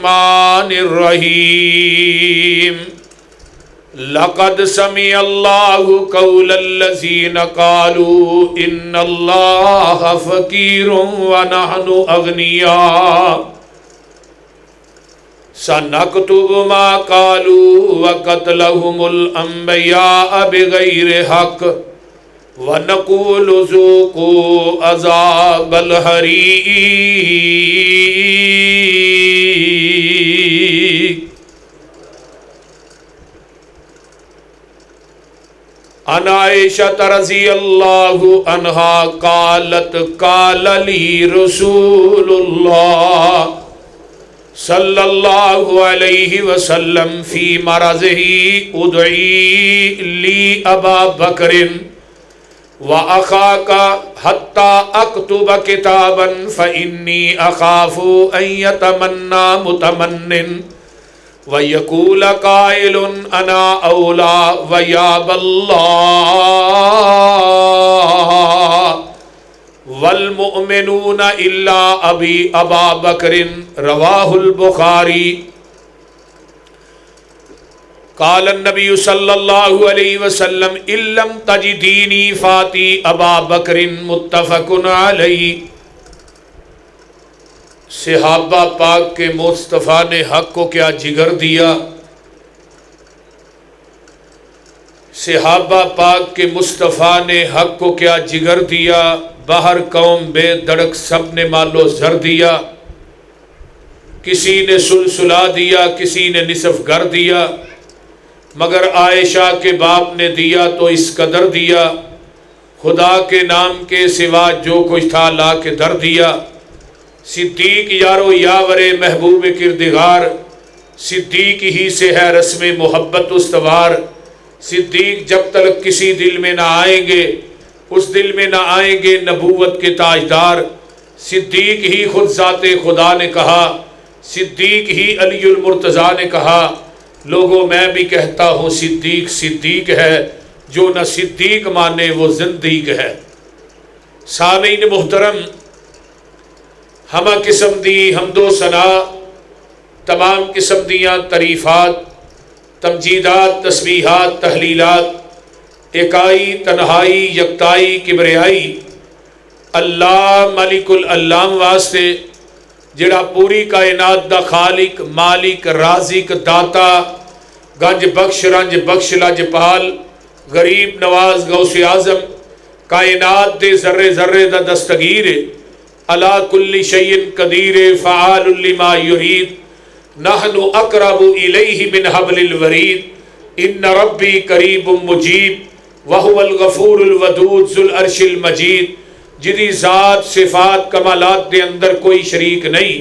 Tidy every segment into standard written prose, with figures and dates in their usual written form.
الرحمن الرحیم لقد سمع اللہ قول الذین قالوا ان اللہ فقیر ونحن اغنیاء سنکتب ما قالوا وقتلهم الانبیاء بغیر حق وَنَقُولُ ذُوقُوا عَذَابَ الْحَرِيقِ عن عائشة رضی اللہ عنہا قالت قال لی رسول اللہ صلی اللہ علیہ وسلم فی مرضہ ادعی لی ابا بکر وَأَخَاكَ حَتَّى أَكْتُبَ كِتَابًا فَإِنِّي أَخَافُ أَن يَتَمَنَّى مُتَمَنٍّ وَيَقُولَ قَائِلٌ أَنَا أَوْلَى وَيَأْبَى اللَّهُ وَالْمُؤْمِنُونَ إِلَّا أَبَا بَكْرٍ رواہ البخاری قال النبی صلی اللہ علیہ وسلم ان لم تجدینی فاتی ابا بکر متفق علیہ۔ صحابہ پاک کے مصطفیٰ نے حق کو کیا جگر دیا، صحابہ پاک کے مصطفیٰ نے حق کو کیا جگر دیا، باہر قوم بے دڑک سب نے مال و زر دیا، کسی نے سلسلہ دیا، کسی نے نصف گھر دیا، مگر عائشہ کے باپ نے دیا تو اس قدر دیا، خدا کے نام کے سوا جو کچھ تھا لا کے در دیا۔ صدیق یارو یاور محبوب کردگار، صدیق ہی سے ہے رسم محبت استوار، صدیق جب تک کسی دل میں نہ آئیں گے اس دل میں نہ آئیں گے نبوت کے تاجدار، صدیق ہی خود ذات خدا نے کہا، صدیق ہی علی المرتضیٰ نے کہا، لوگوں میں بھی کہتا ہوں صدیق صدیق ہے، جو نہ صدیق مانے وہ زندیق ہے۔ سامعین محترم، ہمہ قسم دی حمد و ثنا، تمام قسم دیاں تعریفات، تمجیدات، تسبیحات، تحلیلات، اکائی، تنہائی، یکتائی، کبریائی اللہ ملک العلام واسطے جڑا پوری کائنات دا خالق، مالک، رازق، داتا، گنج بخش، رنج بخش، لاجپال، غریب نواز، غوث اعظم، کائنات دے ذرے ذرے دا دستگیر، علی کل شیء قدیر، فعال لما یرید، نحن اقرب الیہ من حبل الورید، ان ربی قریب مجیب، وہو الغفور الودود ذو العرش المجید، جدی ذات صفات کمالات دے اندر کوئی شریک نہیں،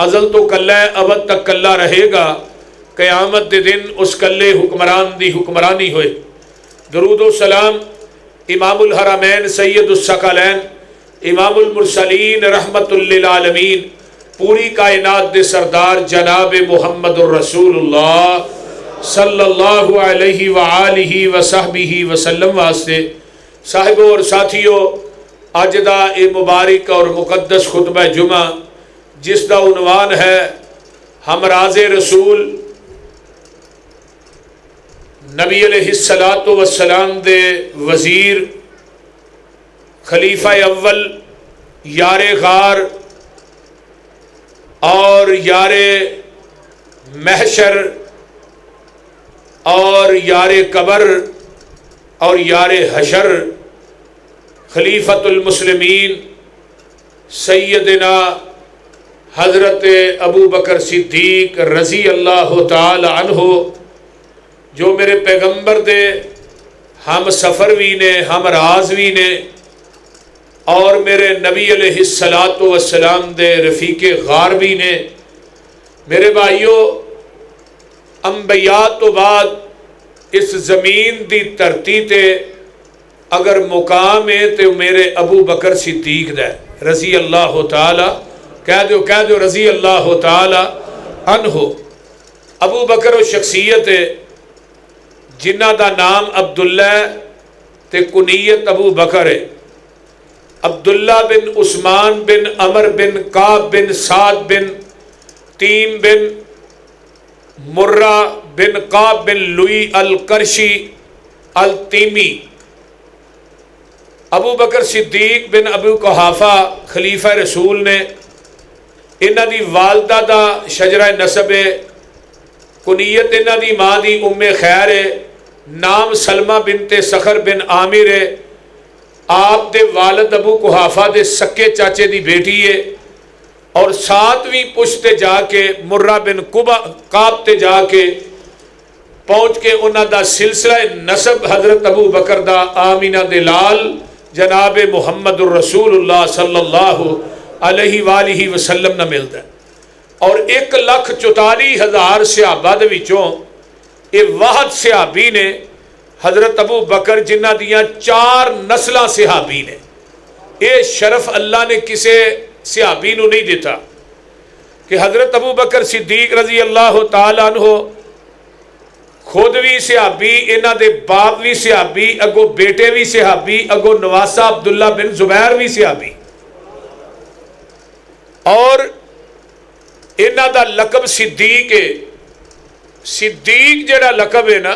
ازل تو کلہ ابد تک کلہ رہے گا، قیامت دے دن اس کلے حکمران دی حکمرانی ہوئے۔ درود و سلام امام الحرمین سید الثقلین امام المرسلین رحمت للعالمین پوری کائنات دے سردار جناب محمد الرسول اللہ صلی اللہ علیہ وآلہ وصحبہ وسلم واسطے۔ صاحبوں اور ساتھیوں، آج دا اے مبارک اور مقدس خطبہ جمعہ جس دا عنوان ہے ہمراز رسول، نبی علیہ السلام دے وزیر، خلیفہ اول، یار غار اور یار محشر اور یار قبر اور یار حشر، خلیفۃ المسلمین سیدنا حضرت ابو بکر صدیق رضی اللہ تعالی عنہ، جو میرے پیغمبر دے ہم سفر بھی نے، ہم راز بھی نے، اور میرے نبی علیہ السلام دے رفیق غار بھی نے۔ میرے بھائیو، انبیاء تو بعد اس زمین دی دھرتی تے اگر مقام ہے تو میرے ابو بکر صدیق دا رضی اللہ تعالی، کہہ دو رضی اللہ تعالی عنہ۔ ابو بکر و شخصیت ہے جنہ دا نام عبداللہ تے کنیت ابو بکر ہے۔ عبداللہ بن عثمان بن عمر بن کعب بن سعد بن التیم بن مرہ بن قاب بن لوئی القرشی التیمی، ابو بکر صدیق بن ابو قحافہ خلیفہ رسول نے انہاں دی والدہ دا شجرہ نسب ہے، کنیت انہاں دی ماں دی ام خیر ہے، نام سلمہ بنت سخر بن عامر ہے، آپ دے والد ابو قحافہ دے سکے چاچے دی بیٹی ہے، اور 7ویں پشت تے جا کے مرہ بن قاب تے جا کے پہنچ کے انہاں دا سلسلہ نسب حضرت ابو بکر دا آمینہ دے لال جناب محمد الرسول اللہ صلی اللہ علیہ وآلہ وسلم نہ ملتا ہے۔ اور 1,44,000 صحابہ دے وچوں یہ واحد صحابی نے حضرت ابو بکر جنہ دیاں 4 نسلاں صحابی نے، یہ شرف اللہ نے کسے صحابی نو نہیں دیتا کہ حضرت ابو بکر صدیق رضی اللہ تعالیٰ عنہ خود بھی صحابی، انہاں دے باپ بھی صحابی، اگو بیٹے بھی صحابی، اگو نواسہ عبداللہ بن زبیر بھی صحابی، اور انہاں دا لقب صدیق ہے۔ صدیق جڑا لقب ہے نا،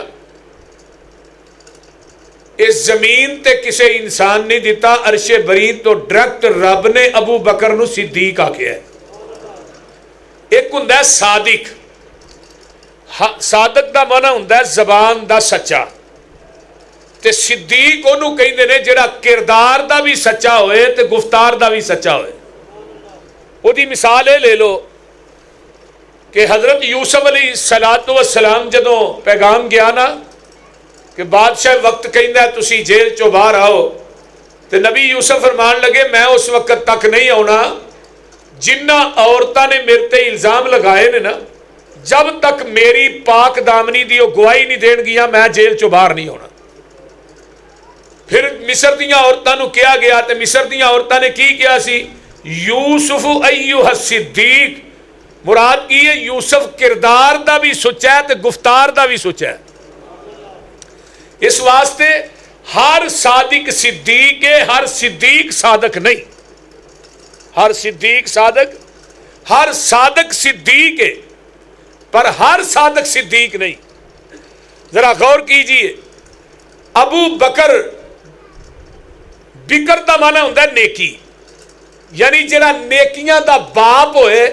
اس زمین تے کسے انسان نہیں دیتا، عرش برین تو ڈائریکٹ رب نے ابو بکر نو صدیق آکھیا ہے۔ ایک ہوندا ہے صادق، صادق دا معنی ہوندا ہے زبان دا سچا، تے صدیق انہوں کہندے نے جڑا کردار دا بھی سچا ہوئے تے گفتار دا بھی سچا ہوئے۔ وہ دی مثال ہے لے لو کہ حضرت یوسف علیہ السلام جدوں پیغام گیا نا کہ بادشاہ وقت کہندا ہے تسی جیل چوں باہر آؤ، تے نبی یوسف فرمان لگے میں اس وقت تک نہیں آنا جنہ عورتاں نے میرے تے الزام لگائے نے نا، جب تک میری پاک دامنی دی وہ گواہی نہیں دین گیا میں جیل چوں باہر نہیں ہونا۔ پھر مصر دیاں عورتاں نو کیا گیا تے مصر دیاں عورتاں نے کی کیا سی، یوسف ایھا الصدیق، مراد کی ہے یوسف کردار دا بھی سچا ہے تے گفتار دا بھی سچا ہے۔ اس واسطے ہر صادق صدیق ہے، ہر صدیق صادق نہیں، ہر صدیق صادق، ہر صادق صدیق ہے پر ہر صادق صدیق نہیں۔ ذرا غور کیجئے، ابو بکر، بکر دا معنی ہوتا ہے نیکی، یعنی جڑا نیکیاں دا باپ ہوئے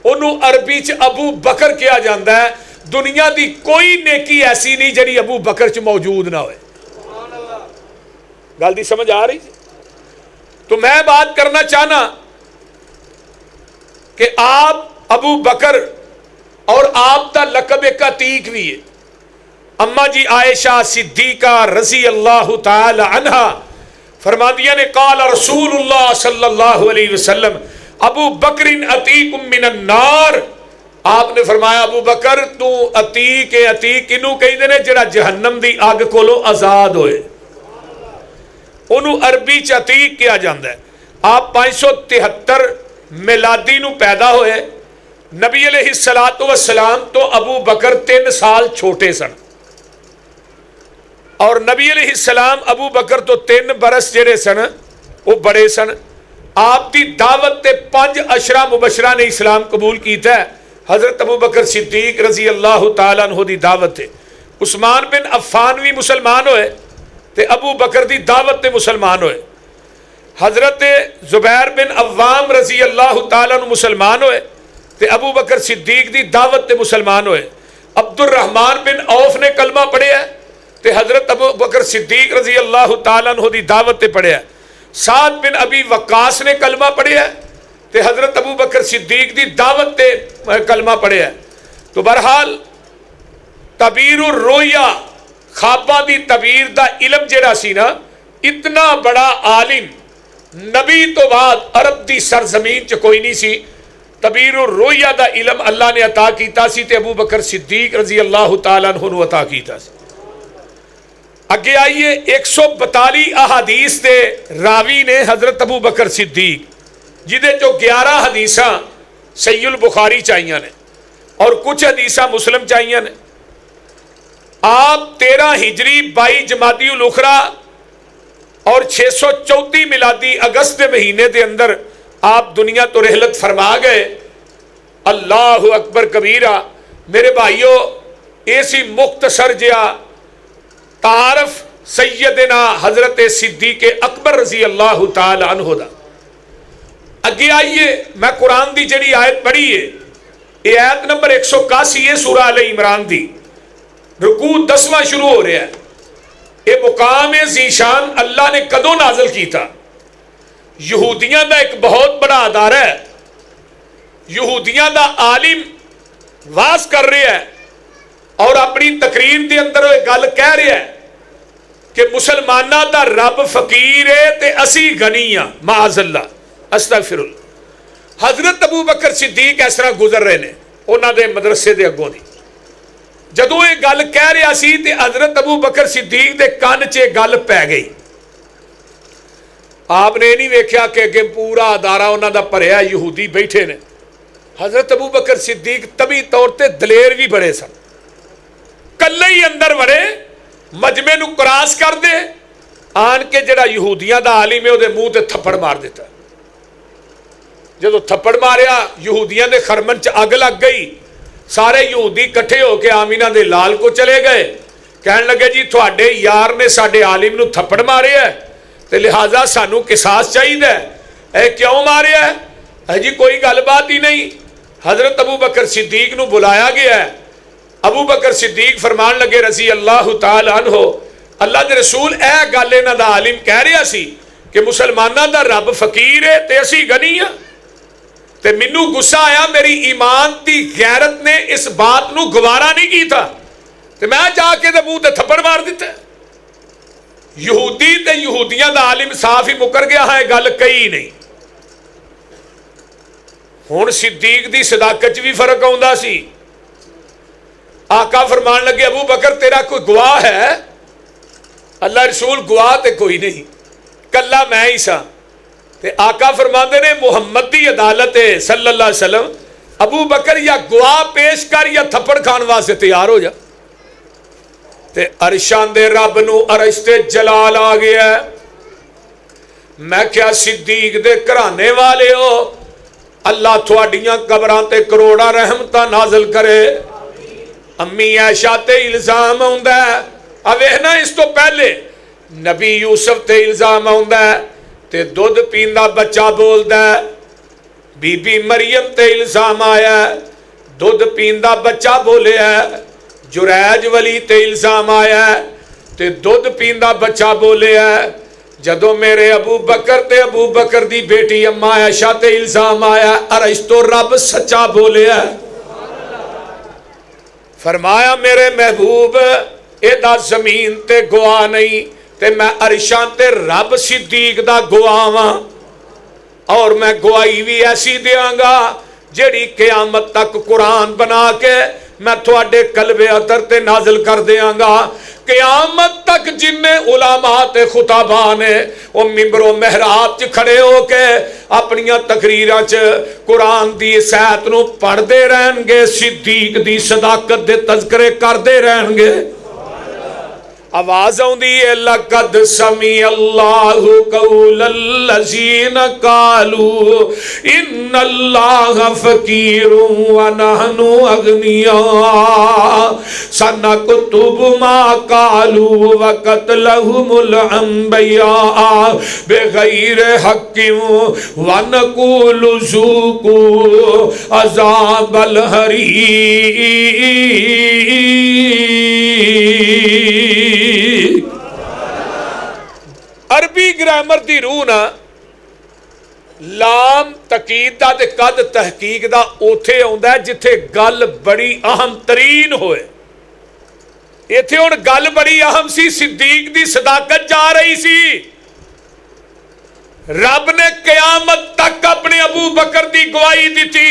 انہوں عربی چ ابو بکر کیا جاندہ ہے۔ دنیا دی کوئی نیکی ایسی نہیں جڑی ابو بکر چ موجود نہ ہوئے۔ گل دی سمجھ آ رہی؟ تو میں بات کرنا چاہنا کہ آپ ابو بکر اور آپ کا لقب ایک عتیق بھی ہے۔ اما جی عائشہ صدیقہ رضی اللہ تعالی عنہ فرماندیاں نے قال رسول اللہ صلی اللہ علیہ وسلم ابو بکر عتیق من النار، آپ نے فرمایا ابو بکر تو عتیق ہے۔ عتیق کنوں کہندے نے جڑا جہنم دی اگ کولو آزاد ہوئے، انہوں عربی چ عتیق کیا جاندہ ہے۔ آپ 573 میلادی نو پیدا ہوئے، نبی علیہ السلام تو ابو بکر 3 سال چھوٹے سن، اور نبی علیہ السلام ابو بکر تو 3 برس جڑے سن وہ بڑے سن۔ آپ دی دعوت تے 5 عشرہ مبشرہ نے اسلام قبول کیتا ہے۔ حضرت ابو بکر صدیق رضی اللہ تعالیٰ عنہ دی دعوت تے عثمان بن عفان بھی مسلمان ہوئے تے ابو بکر دی دعوت تے مسلمان ہوئے۔ حضرت زبیر بن عوام رضی اللہ تعالیٰ عنہ مسلمان ہوئے تے ابو بکر صدیق دی دعوت تے مسلمان ہوئے۔ عبد الرحمن بن عوف نے کلمہ پڑھیا ہے تے حضرت ابو بکر صدیق رضی اللہ تعالیٰ عنہ دی دعوت تے پڑھیا ہے۔ سعد بن ابی وقاص نے کلمہ پڑھیا ہے تے حضرت ابو بکر صدیق دی دعوت تے کلمہ پڑھیا ہے۔ تو بہرحال تعبیر الرؤیا، خواباں دی تعبیر دا علم جڑا سی نا، اتنا بڑا عالم نبی تو بعد عرب دی سرزمین چ کوئی نہیں سی۔ تعبیر الرؤیا دا علم اللہ نے عطا کیتا سی تے ابو بکر صدیق رضی اللہ تعالیٰ عنہ نو عطا کیتا سی۔ اگے آئیے 142 احادیث دے راوی نے حضرت ابو بکر صدیق، جدے جو 11 حدیثاں صحیح البخاری چاہیے نے اور کچھ حدیثاں مسلم چاہیے نے۔ آپ 13 ہجری 22 جمادی الاخرہ اور 634 میلادی اگست دے مہینے دے اندر آپ دنیا تو رحلت فرما گئے۔ اللہ اکبر کبیرہ۔ میرے بھائیو، ایسی مختصر جیا تعارف سیدنا حضرت صدیق اکبر رضی اللہ تعالی عنہ دا۔ اگے آئیے، میں قرآن دی جڑی آیت پڑھی ہے، یہ آیت نمبر 181 ہے سورہ آل عمران دی، رکوع 10واں شروع ہو رہا ہے۔ یہ مقام ذیشان اللہ نے کدوں نازل کی تھا؟ یہودیاں دا ایک بہت بڑا ادارہ ہے، یہودیاں دا عالم واز کر رہا ہے اور اپنی تقریر دے اندر وہ گل کہہ رہا ہے کہ مسلماناں دا رب فقیر ہے تے اسی غنی ہاں، معاذ اللہ، استغفر اللہ۔ حضرت ابو بکر صدیق اس طرح گزر رہے نے انہاں دے مدرسے دے اگوں دی، جدوں یہ گل کہہ رہا سی تے حضرت ابو بکر صدیق دے کان چ گل پی گئی۔ آپ نے نہیں ویکھیا کہ اگے پورا ادارہ انہاں دا بھریا یہودی بیٹھے نے۔ حضرت ابو بکر صدیق طبی طور تے دلیر بھی بڑے سن، کلے ہی اندر وڑے، مجمع نو کراس کر دے، آن کے جڑا یہودیاں دا عالم ہے وہ دے منہ تے تھپڑ مار دیتا۔ جدو تھپڑ ماریا یہودیاں دے خرمن چ اگ لگ گئی، سارے یہودی کٹھے ہو کے آمینہ دے لال کو چلے گئے، کہنے لگے جی تھوڑے یار نے ساڈے عالم نو تھپڑ مارے ہے تے لہٰذا سانو قصاص چاہیے، اے کیوں مارے ہے؟ اے جی کوئی گل بات ہی نہیں۔ حضرت ابو بکر صدیق نو بلایا گیا ہے، ابو بکر صدیق فرمان لگے رضی اللہ تعالی عنہ، اللہ دے رسول اے گل انہاں دا عالم کہہ رہا سی کہ مسلماناں دا رب فقیر ہے تے اسی غنی ہاں، تے مینوں غصہ آیا، میری ایمان دی غیرت نے اس بات نو گوارا نہیں کی تھا تے میں جا کے دے منہ تے تھپڑ مار دیتا۔ یہودی تے یہودیاں دا عالم صاف ہی مکر گیا ہے، گل کئی نہیں۔ ہن صدیق دی صداقت بھی فرق آوندا سی۔ آقا فرمان لگے ابو بکر تیرا کوئی گواہ ہے؟ اللہ رسول گواہ تے کوئی نہیں، کلا میں ہی سا۔ تے آقا فرماندے نے محمد دی عدالت ہے صلی اللہ علیہ وسلم، ابو بکر یا گواہ پیش کر یا تھپڑ کھان واسطے تیار ہو جا۔ تے عرشان دے رب نو عرش تے جلال آ گیا ہے۔ میں کیا صدیق دے گھرانے والے ہو، اللہ تھوڑیاں قبراں تے کروڑا رحمتاں نازل کرے۔ امی عائشہ تے الزام آوندا ہے، اوینا اس تو پہلے نبی یوسف تے الزام آوندا ہے تے دودھ پیندا بچہ بولدا ہے، بی بی مریم تے الزام آیا ہے، دودھ پیندا بچہ بولے ہے، جریج ولی تے الزام آیا ہے تے دودھ پیندا بچہ بولے ہے۔ جدو میرے ابو بکر دی بیٹی اما عائشہ تے الزام آیا، عرش تو رب سچا بولے ہے۔ فرمایا میرے محبوب ایدہ زمین تے گواہ نہیں تے میں عرشان تے رب صدیق دا گواہ ہاں، اور میں گواہی بھی ایسی دیاں گا جیڑی قیامت تک قرآن بنا کے میں تھوڑے قلب اطہر تے نازل کر دیاں گا۔ قیامت تک جن علماء تے خطابہ نے وہ ممبر و محراب چ کھڑے ہو کے اپنیاں تقریراں چ قرآن دی سیت نو پڑھ دے رہن گے، صدیق دی صداقت دے تذکرے کر دے رہن گے۔ آواز آؤندی ہے لقد سمع اللہ قول الذین قالوا ان اللہ فقیر ونحن اغنیاء سنکتب ما قالوا وقتلهم الانبیاء بغیر حق ونقول ذوقوا عذاب الحریق۔ عربی گرامر دی روح نا لام تقید دا تے قد تحقیق دا اوتھے آندا ہے جتھے گل بڑی اہم ترین ہوئے۔ ایتھے ہن گل بڑی اہم سی، صدیق دی صداقت جا رہی سی۔ رب نے قیامت تک اپنے ابو بکر دی گواہی دی تھی،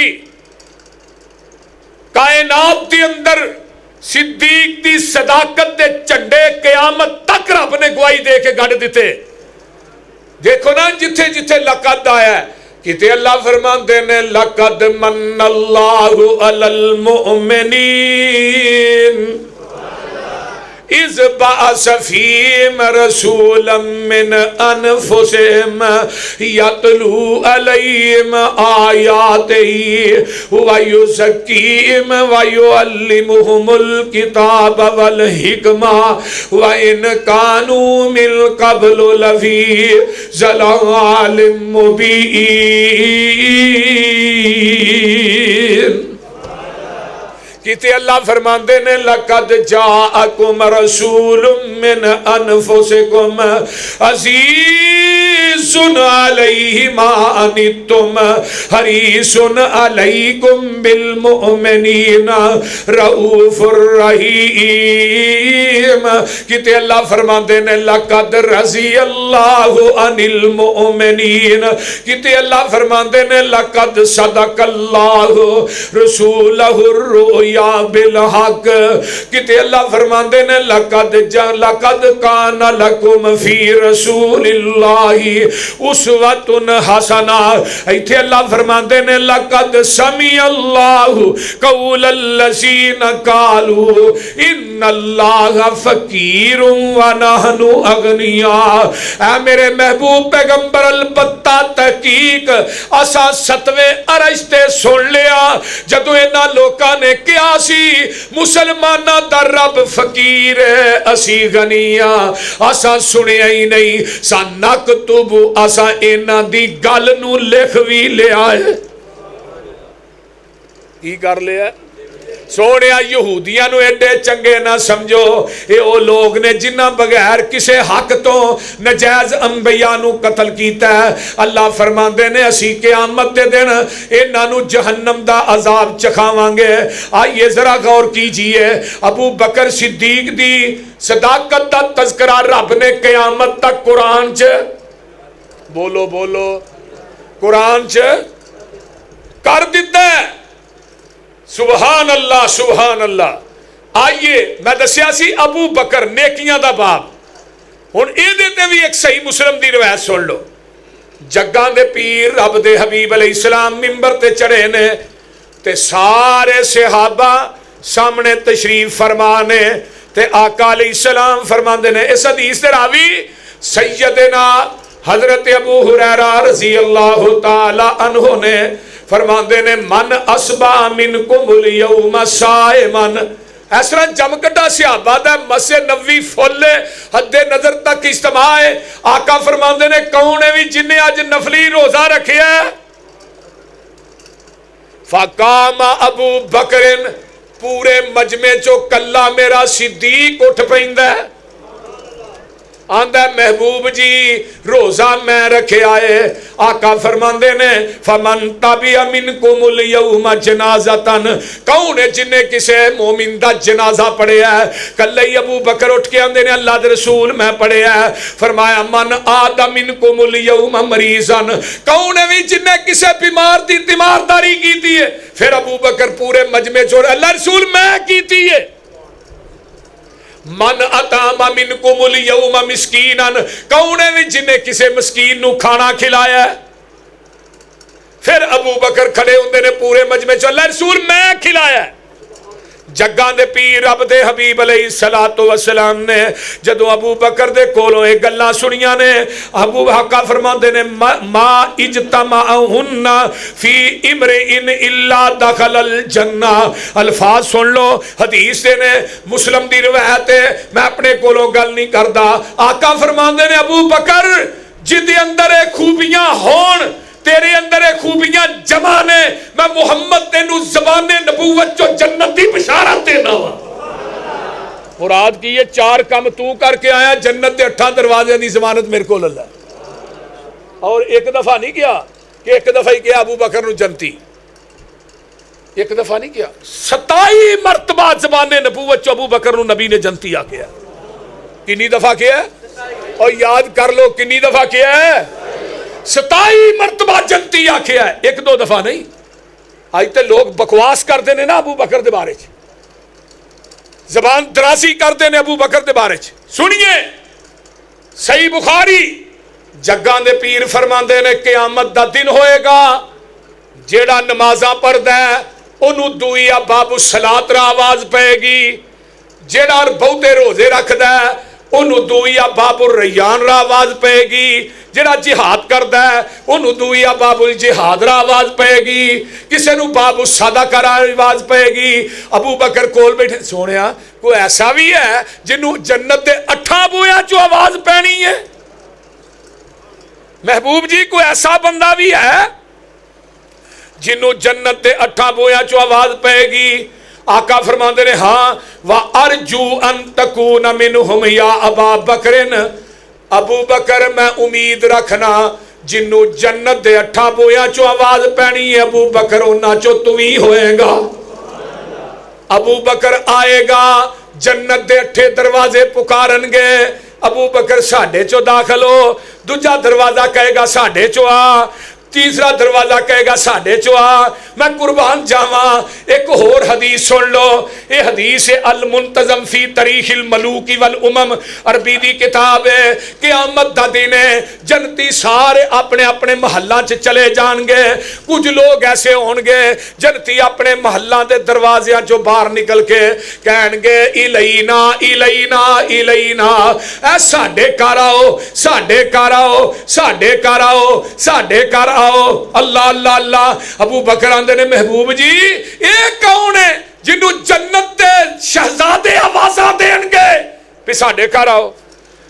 کائنات دی اندر صدیق دی صداقت دے چنڈے قیامت تک رب نے گواہی دے کے گڑ دیتے۔ دیکھو نا جتھے جتھے لقد آیا ہے، کتے اللہ فرماندے نے لقد من اللہ علی المؤمنین اذ بعث فیہم رسولا من انفسہم یتلو علیہم آیاتہ ویزکیہم ویعلمہم الکتاب والحکمہ وإن كانوا من قبل لفی ضلال مبین۔ کہتے اللہ فرماندے نے لقد جاءکم رسول من انفسکم عزیز علیہ ما عنتم حریص علیکم بالمؤمنین رؤوف الرحیم۔ کہتے اللہ فرماندے نے لقد رضی اللہ عن المؤمنین۔ کہتے اللہ فرماندے نے لقد صدق اللہ رسولہ الرؤیا بالحق۔ کتے اللہ فرماندے نے لقد کان لکم فی رسول اللہ اسوۃ حسنہ۔ ایتھے اللہ فرماندے نے لقد سمع اللہ قول الذین قالوا ان اللہ فقیر ونحن اغنیاء۔ اے میرے محبوب پیغمبر البتہ تحقیق اسا ستویں عرش تے سن لیا جدوں انہاں لوکاں نے کیا سی مسلمانہ دا رب فقیر ہے اسی غنیاں۔ اسا سنیا ہی نہیں سنکتب اسا انہاں دی گل نو لکھ وی لیا ہے۔ کی کر لیا؟ سونیا یہودیاں نو ایڈے چنگے نہ سمجھو، اے او لوگ نے جنہ بغیر کسے حق تو نجائز انبیاء نو قتل کیتا ہے۔ اللہ فرماندے نے اسی قیامت دے دن انہاں نو جہنم دا عذاب چکھاواں گے۔ آئیے ذرا غور کیجئے، ابو بکر صدیق دی صداقت دا تذکرہ رب نے قیامت تک قرآن چ بولو بولو قرآن چ کر دیتا ہے۔ سبحان اللہ سبحان اللہ۔ آئیے میں دسیا سی ابو بکر نیکیاں دا باب، ہن اے دیتے بھی ایک صحیح مسلم دی روایت سن لو۔ جگاں دے پیر رب دے حبیب علیہ السلام ممبر تے چڑھے نے تے سارے صحابہ سامنے تشریف فرمانے تے آقا علیہ السلام فرماندے نے۔ اس حدیث دے راوی سیدنا حضرت ابو ہریرہ رضی اللہ تعالی عنہ نے فرماندے نے من اصبح منکم الیوم صائمن۔ اس طرح جم کٹا صحابہ دا مسجد نبوی فل حد نظر تک اجتماع ہے۔ آقا فرماندے نے کون ہے بھی جن نے اج نفلی روزہ رکھیا ہے؟ فقام ابو بکر، پورے مجمع چو کلا میرا صدیق اٹھ پیندا ہے، آندہ محبوب جی روزہ میں رکھے آئے۔ آقا فرماندے نے فمن تبع منکم الیوم جنازتن، کون ہے جن نے کسے مومن دا جنازہ پڑھے ہے؟ کلے ابو بکر اٹھ کے آندے نے اللہ دے رسول میں پڑھے ہے۔ فرمایا من آد منکم الیوم مریضن، کون ہے جن نے کسے بیمار دی تیمارداری کی تھی ہے؟ پھر ابو بکر پورے مجمع چھوڑ اللہ رسول میں کی تھی ہے۔ من اطعم منکم الیوم مسکینا، کون ہے جن نے کسے مسکین نو کھانا کھلایا ہے؟ پھر ابو بکر کھڑے ہوندے نے پورے مجمع چ اللہ رسول میں کھلایا ہے۔ جگاں دے پیر رب دے حبیب علیہ السلام نے جدو ابو بکر دے کولوں اے گلاں سنیاں نے، ابو حقا فرماندے نے ما اجتمعہن فی امرئ الا دخل الجنہ۔ الفاظ سن لو، حدیث دے نے مسلم دی روایت ہے، میں اپنے کولوں گل نہیں کردا۔ آقا فرماندے نے ابو بکر جدے اندر خوبیاں ہون تیرے اندر خوبیاں جمع نے، میں محمد تینو زبان نبوت جو جنت دی بشارت دینا وا۔ مراد کی یہ چار کام تو کر کے آیا، جنت دے 8 دروازے دی ضمانت میرے کو اللہ۔ اور ایک دفعہ نہیں کیا کہ ایک دفعہ ہی کیا ابو بکر نو جنتی، ایک دفعہ نہیں کیا، 27 مرتبہ زبان نبوت جو ابو بکر نو نبی نے جنتی آ کیا۔ کنی دفعہ کیا ہے؟ اور یاد کر لو کنی دفعہ کیا ہے؟ 27 مرتبہ جنتی آکھیا ہے، 1-2 دفعہ نہیں۔ آج تے لوگ بکواس کر دینے نا ابو بکر دے بارے چ، زبان درازی کر دینے ابو بکر دے بارے چ۔ سنیے صحیح بخاری، جگاں دے پیر فرماندے نے قیامت دا دن ہوئے گا جیڑا نمازاں پڑھدا ہے اونوں دوئی باب الصلاۃ را آواز پائے گی، جیڑا بہتے روزے رکھدا ہے انہوں دویا باب الریان را آواز پے گی، جڑا جہاد کردا ہے انہوں دویا باب الجہاد را آواز پے گی، کسے نو باب الصدقہ را آواز پے گی۔ ابو بکر کول بیٹھے، سونیا کوئی ایسا بھی ہے جنہوں جنت دے 8 بویاں چو آواز پینی ہے؟ محبوب جی کوئی ایسا بندہ بھی ہے جنہوں جنت دے 8 بویاں چو آواز پے گی؟ آقا فرماندے نے ہاں وَأَرْجُو أَن تَكُونَ مِنْهُمْ یا ابا بکرن، ابو بکر میں امید رکھنا جنہوں جنت دے 8 بویاں چو آواز پینی ہے ابو بکر انہاں چو تمہیں ہوئے گا۔ ابو بکر آئے گا، جنت دے 8 دروازے پکارن گے، ابو بکر ساڑھے چو داخل ہو، دوجا دروازہ کہے گا ساڑھے چو آ، تیسرا دروازہ کہے گا ساڑھے چو آ۔ میں قربان جاواں ایک اور حدیث سن لو، یہ حدیث المنتظم فی تاریخ الملوک والامم، عربی دی کتاب ہے۔ قیامت دا دن ہے، جنتی سارے اپنے اپنے محلہ چلے جان گے، کچھ لوگ ایسے ہون گے جنتی اپنے محلہ دے دروازیاں جو باہر نکل کے کہن گے الینا الینا الینا، اے ساڑھے کار آؤ ساڑھے کار آؤ ساڑھے کار آؤ ساڑھے کار آؤ۔ اللہ اللہ اللہ۔ ابو بکر آندے نے محبوب جی اے کون ہے جنہوں جنت دے شہزادے آوازاں دین گے پہ ساڑھے کار آؤ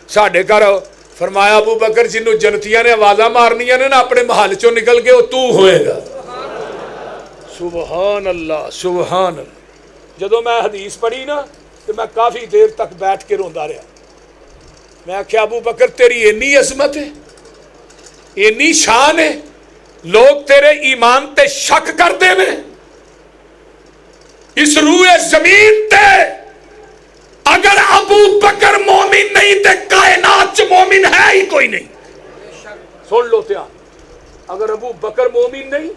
ساڑھے کار آؤ؟ فرمایا ابو بکر جنہوں جنتیاں نے آوازاں مارنیاں نے نا اپنے محل چوں نکل کے وہ تو ہوئے گا۔ سبحان اللہ سبحان اللہ۔ جدو میں حدیث پڑھی نا تو میں کافی دیر تک بیٹھ کے روندا رہا، میں کہا ابو بکر تیری اتنی عظمت ہے، اتنی شان ہے، لوگ تیرے ایمان تے شک کر دے میں، اس روئے زمین تے اگر ابو بکر مومن نہیں تے کائنات چ مومن ہے ہی کوئی نہیں۔ سن لو تیا، اگر ابو بکر مومن نہیں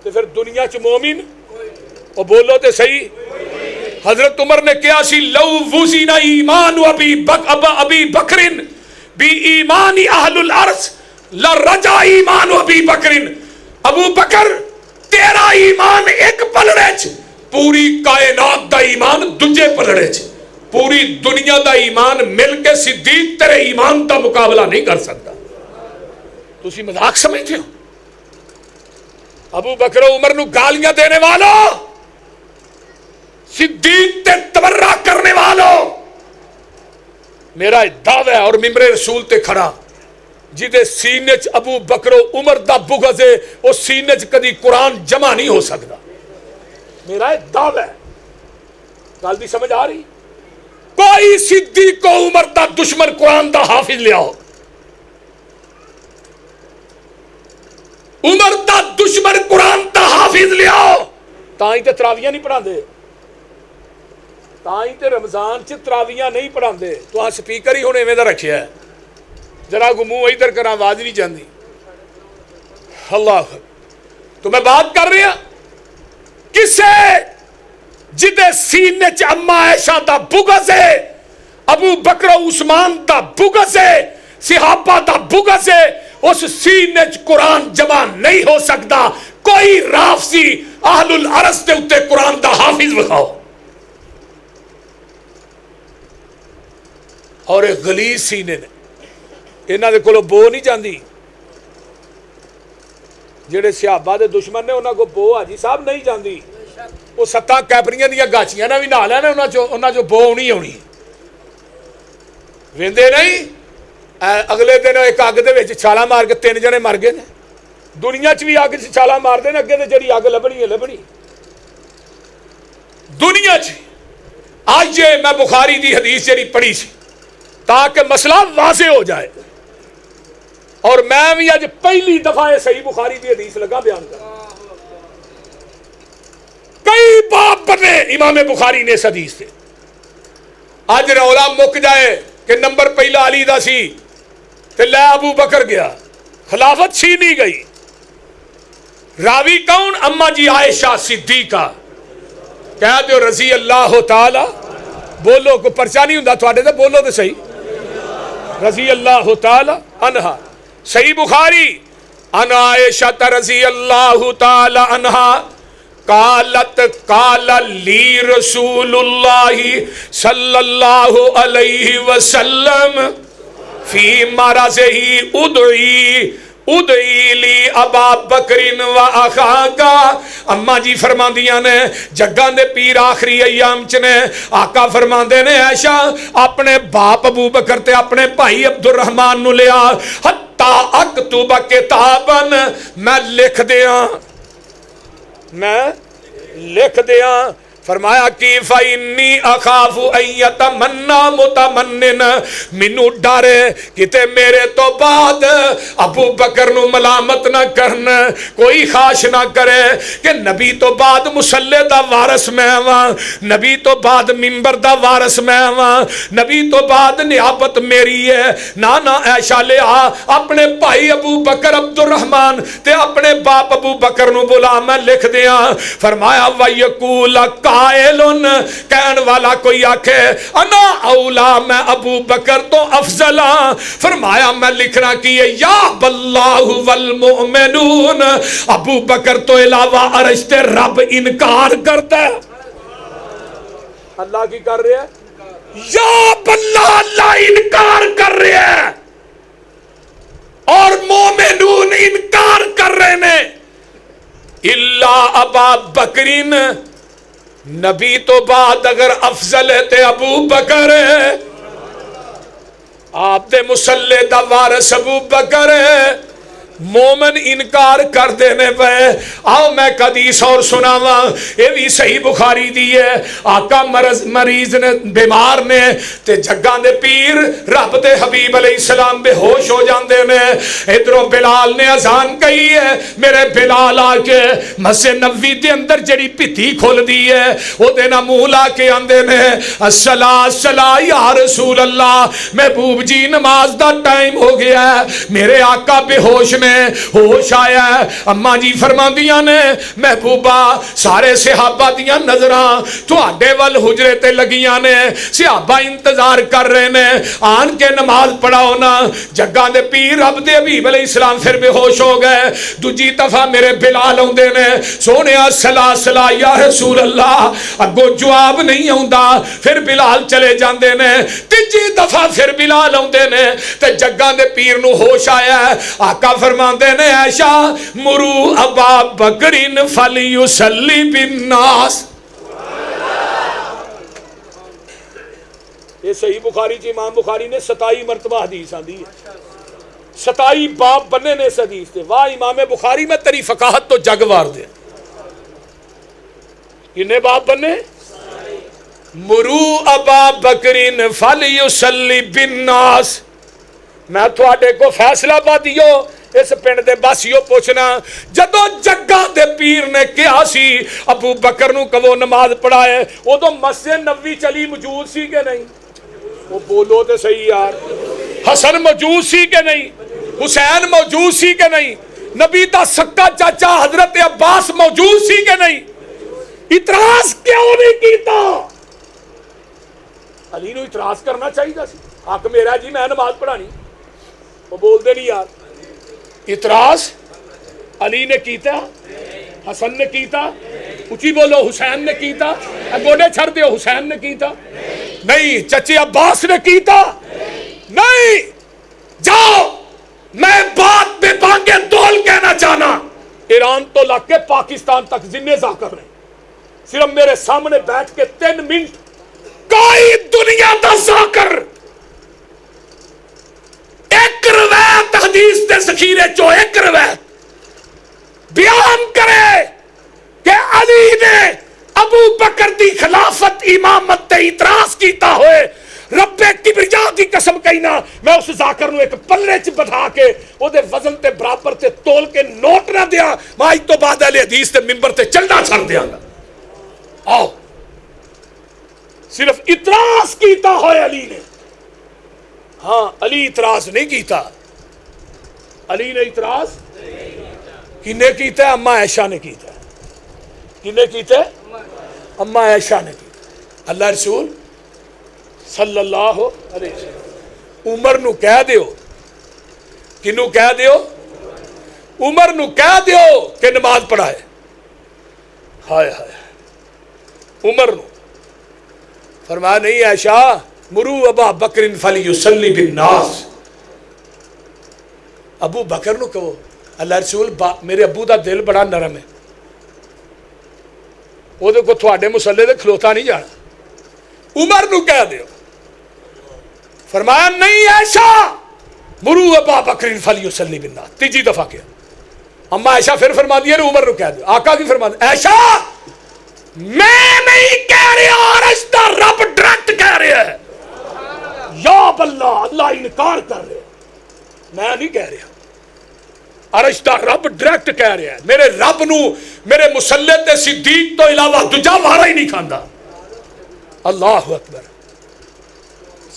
تو پھر دنیا چ مومن اور بولو تے صحیح۔ حضرت عمر نے کیا سی لو وزن ایمان ابی بکرن بی ایمان اہل الارض لرجع ایمان ابی بکرن، ابو بکر تیرا ایمان ایک پلڑے چ، پوری کائنات دا ایمان دجے پلڑے چ، پوری دنیا دا ایمان مل کے صدیق تیرے ایمان دا مقابلہ نہیں کر سکتا۔ تسی مذاق سمجھتے ہو؟ ابو بکر و عمر نو گالیاں دینے والوں، صدیق تے تبرہ کرنے والوں، میرا دعویٰ ہے اور ممبر رسول تے کھڑا جدے سینے چ ابو بکر و عمر دا بغض ہے وہ سینے چ کدی قرآن جمع نہیں ہو سکتا، میرا دعویٰ ہے۔ گل بھی سمجھ آ رہی؟ کوئی صدیق و عمر دا دشمن قرآن دا حافظ لے آؤ، عمر دا دشمن قرآن دا حافظ لے آؤ، تائیں تے تراویاں نہیں پڑھا دے، تائیں تے رمضان چ تراویاں نہیں پڑھا دے، تو ہاں سپیکر ہی ہونے میں دا رکھیا ہے، ذرا کو منہ ادھر کرا آواز نہیں جاندی۔ اللہ تو میں بات کر رہا کسے جدے سینے چ اما عائشہ دا بغض ہے، ابو بکر و عثمان دا بغض ہے، صحابہ دا بغض ہے، اس سینے چ قرآن جمع نہیں ہو سکتا۔ کوئی رافضی اہل الارض دے اتے قرآن دا حافظ بخاؤ، اور ایک غلیظ سینے نے انہاں دے کولوں بو نہیں جاندی، جڑے صحابہ دے دشمن نے انہاں کو بو حاجی صاحب نہیں جاندی، وہ 7 کیپریاں دیا گاچیاں نہ بھی نہ لینا انہاں جو بو نہیں ہونی، ویندے نہیں۔ اگلے دن ایک اگ دے وچ چھالا مار کے 3 جنے مر گئے نے، دنیا چ بھی اگ چ چھالا مار دے نے، اگے تے جڑی اگ لبنی ہے لبنی دنیا چ۔ آج میں بخاری دی حدیث جڑی پڑھی سی تاکہ مسئلہ واضح ہو جائے، اور میں بھی آج پہلی دفعہ صحیح بخاری دی حدیث لگا بیان کر، کئی باب بنے امام بخاری نے اس حدیث سے۔ آج رولا مک جائے کہ نمبر پہلا علی دا سی تے لے ابو بکر گیا، خلافت چھینی گئی۔ راوی کون؟ اما جی عائشہ صدیقہ، کہہ دیو رضی اللہ تعالی، بولو کو پرچہ نہیں ہوندا تواڈے تے بولو تے صحیح، رضی اللہ تعالی عنہا۔ صحیح بخاری ان عائشہ رضی اللہ تعالی عنہا قالت قال لی رسول اللہ صلی اللہ علیہ وسلم فی مرضہ ادعی لی ابا بکر و اخاکا. اما جی فرماندیاں نے جگاں دے پیر آخری ایام چ نے آقا فرماندے نے عائشہ اپنے باپ ابو بکر تے اپنے بھائی عبد الرحمن نو لیا حتی اکتب کتابن میں لکھ دیاں فرمایا کی فَإِنِّي أَخَافُ أَن يَتَمَنَّى مُتَمَنِّن مینوں ڈر کتے میرے تو بعد ابو بکر نو ملامت نہ کرن کوئی خواہش نہ کرے کہ نبی تو بعد مصلی دا وارث میں ہواں نبی تو بعد منبر دا وارث میں ہواں نبی تو بعد نیابت میری ہے. نانا عائشہ لے اپنے بھائی ابو بکر عبد الرحمن تے اپنے باپ ابو بکر نو بلا میں لکھ دیاں. فرمایا وَيَقُولَ قائلن کہن والا کوئی آکھے انا اولا میں ابو بکر تو افضلا. فرمایا میں لکھنا کیے یا باللہ والمؤمنون ابو بکر تو علاوہ عرش تے رب انکار کرتا ہے. اللہ کی کر رہے ہیں یا باللہ اللہ انکار کر رہے ہیں اور مومنون انکار کر رہے ہیں اللہ ابا بکرین نبی تو بعد اگر افضل ہے تے ابو بکر ہے آپ دے مصلی دا وارث ابو بکر ہے. مومن انکار کر دینے پہ آؤ میں حدیث اور سناواں یہ بھی صحیح بخاری دی ہے. آقا مریض نے بیمار نے تے جگاں دے پیر رب دے حبیب علیہ السلام بے ہوش ہو جاندے نے. ادھروں بلال نے اذان کہی ہے میرے بلال آ کے مسجد نبوی دے اندر جڑی پتھی کھول دی ہے او دے نا منہ لا کے آندے نے الصلاۃ الصلاۃ یا رسول اللہ محبوب جی نماز دا ٹائم ہو گیا ہے. میرے آقا بے ہوش نے ہوش آیا ہے. اما جی فرماندیاں نے محبوبہ سارے صحابہ دیاں نظراں تواڈے ول حجرے تے لگیاں نے صحابہ انتظار کر رہے نے آن کے نماز پڑھاؤ نا. جگاں دے پیر رب دے حبیب علیہ السلام پھر بے ہوش ہو گئے. دوجی دفعہ میرے بلال اوندے نے سونیا صلا صلا یا رسول اللہ اگوں جواب نہیں آوندا. پھر بلال چلے جاندے نے. تیجی دفعہ پھر بلال اوندے نے تے جگاں دے پیر نو ہوش آیا ہے. آقا فرماندے نے عائشہ مرو ابا بکرین فلیصلی بالناس. یہ صحیح بخاری جی امام بخاری نے 27 مرتبہ حدیث آندی ہے 27 باب بننے نے اس حدیث تے. واہ امام بخاری میں تیری فقاہت تو جگ وار دے. کنے باب بننے مرو ابا بکرین فلیصلی بالناس. میں تھوڑے کو فیصلہ با دیو اس پنڈ دے باسیو پوچھنا جدو جگہ دے پیر نے کیا سی ابو بکر نو کہ وہ نماز پڑھائے وہ تو مسجد نبوی چلی موجود سی کہ نہیں؟ وہ بولو تے صحیح یار. حسن موجود سی کہ نہیں؟ حسین موجود سی کہ نہیں؟ نبی دا سکا چاچا حضرت عباس موجود سی کہ نہیں؟ اعتراض کیوں نہیں کیتا؟ علی نو اعتراض کرنا چاہیے سی. حق میرا جی میں نماز پڑھانی. وہ بول دے نہیں یار. اعتراض علی نے کیتا حسن نے کیتا اچھی بولو حسین نے کیتا گوڑے چھڑ دیو حسین نے کیتا نہیں چچے عباس نے کیتا نہیں. جاؤ میں بات بے بانگے دول کہنا چاہنا ایران تو لگ کے پاکستان تک زنے ذاکر رہے صرف میرے سامنے بیٹھ کے 3 منٹ کوئی دنیا دا ذاکر ایک روایت حدیث دے ذخیرے چو ایک روایت بیان کرے کہ علی نے ابو بکر دی خلافت امامت تے اعتراض کیتا ہوئے رب کبریا دی قسم کہنا میں اس ذاکر نو ایک پلے چ بٹھا کے او دے وزن تے برابر تے تول کے نوٹ نہ دیا میں اج تو بعد اہل حدیث تے منبر تے چلنا چھڑ دیاں گا. آؤ صرف اعتراض کیتا ہوئے علی نے. ہاں علی اعتراض نہیں کیتا. علی نے اعتراض کنے کیتا ہے؟ اما عائشہ نے کیتا ہے. کنے کیتا ہے؟ اما عائشہ نے کیتا. اللہ رسول صلی اللہ علیہ وسلم عمر نو کہہ دیو. کنو کہہ دیو؟ عمر نو کہہ دیو کہ نماز پڑھائے. ہائے ہائے عمر نو فرمایا نہیں عائشہ مرو ابا بکر فلیصلی بالناس، ابو بکر نو کہو اللہ رسول میرے ابو دا دل بڑا نرم ہے، وہ کو تھوڑے مسلے دے کھلوتا نہیں جانا، عمر نو کہہ دیو۔ فرمایا نہیں عائشہ مرو ابا بکر فلیصلی بالناس، تیجی دفعہ کیا۔ اما عائشہ پھر فرما دیا عمر نو کہہ دیو، آقا کی فرما دیا عائشہ میں نہیں کہہ رہا، عرش دا رب ڈائریکٹ کہہ رہا ہے، یا اللہ اللہ انکار کر رہے میں نہیں کہہ رہا، عرش دا رب ڈائریکٹ کہہ رہا ہے، میرے رب نو میرے مسلے تے صدیق تو علاوہ دجا وارا ہی نہیں کھاندا، اللہ اکبر،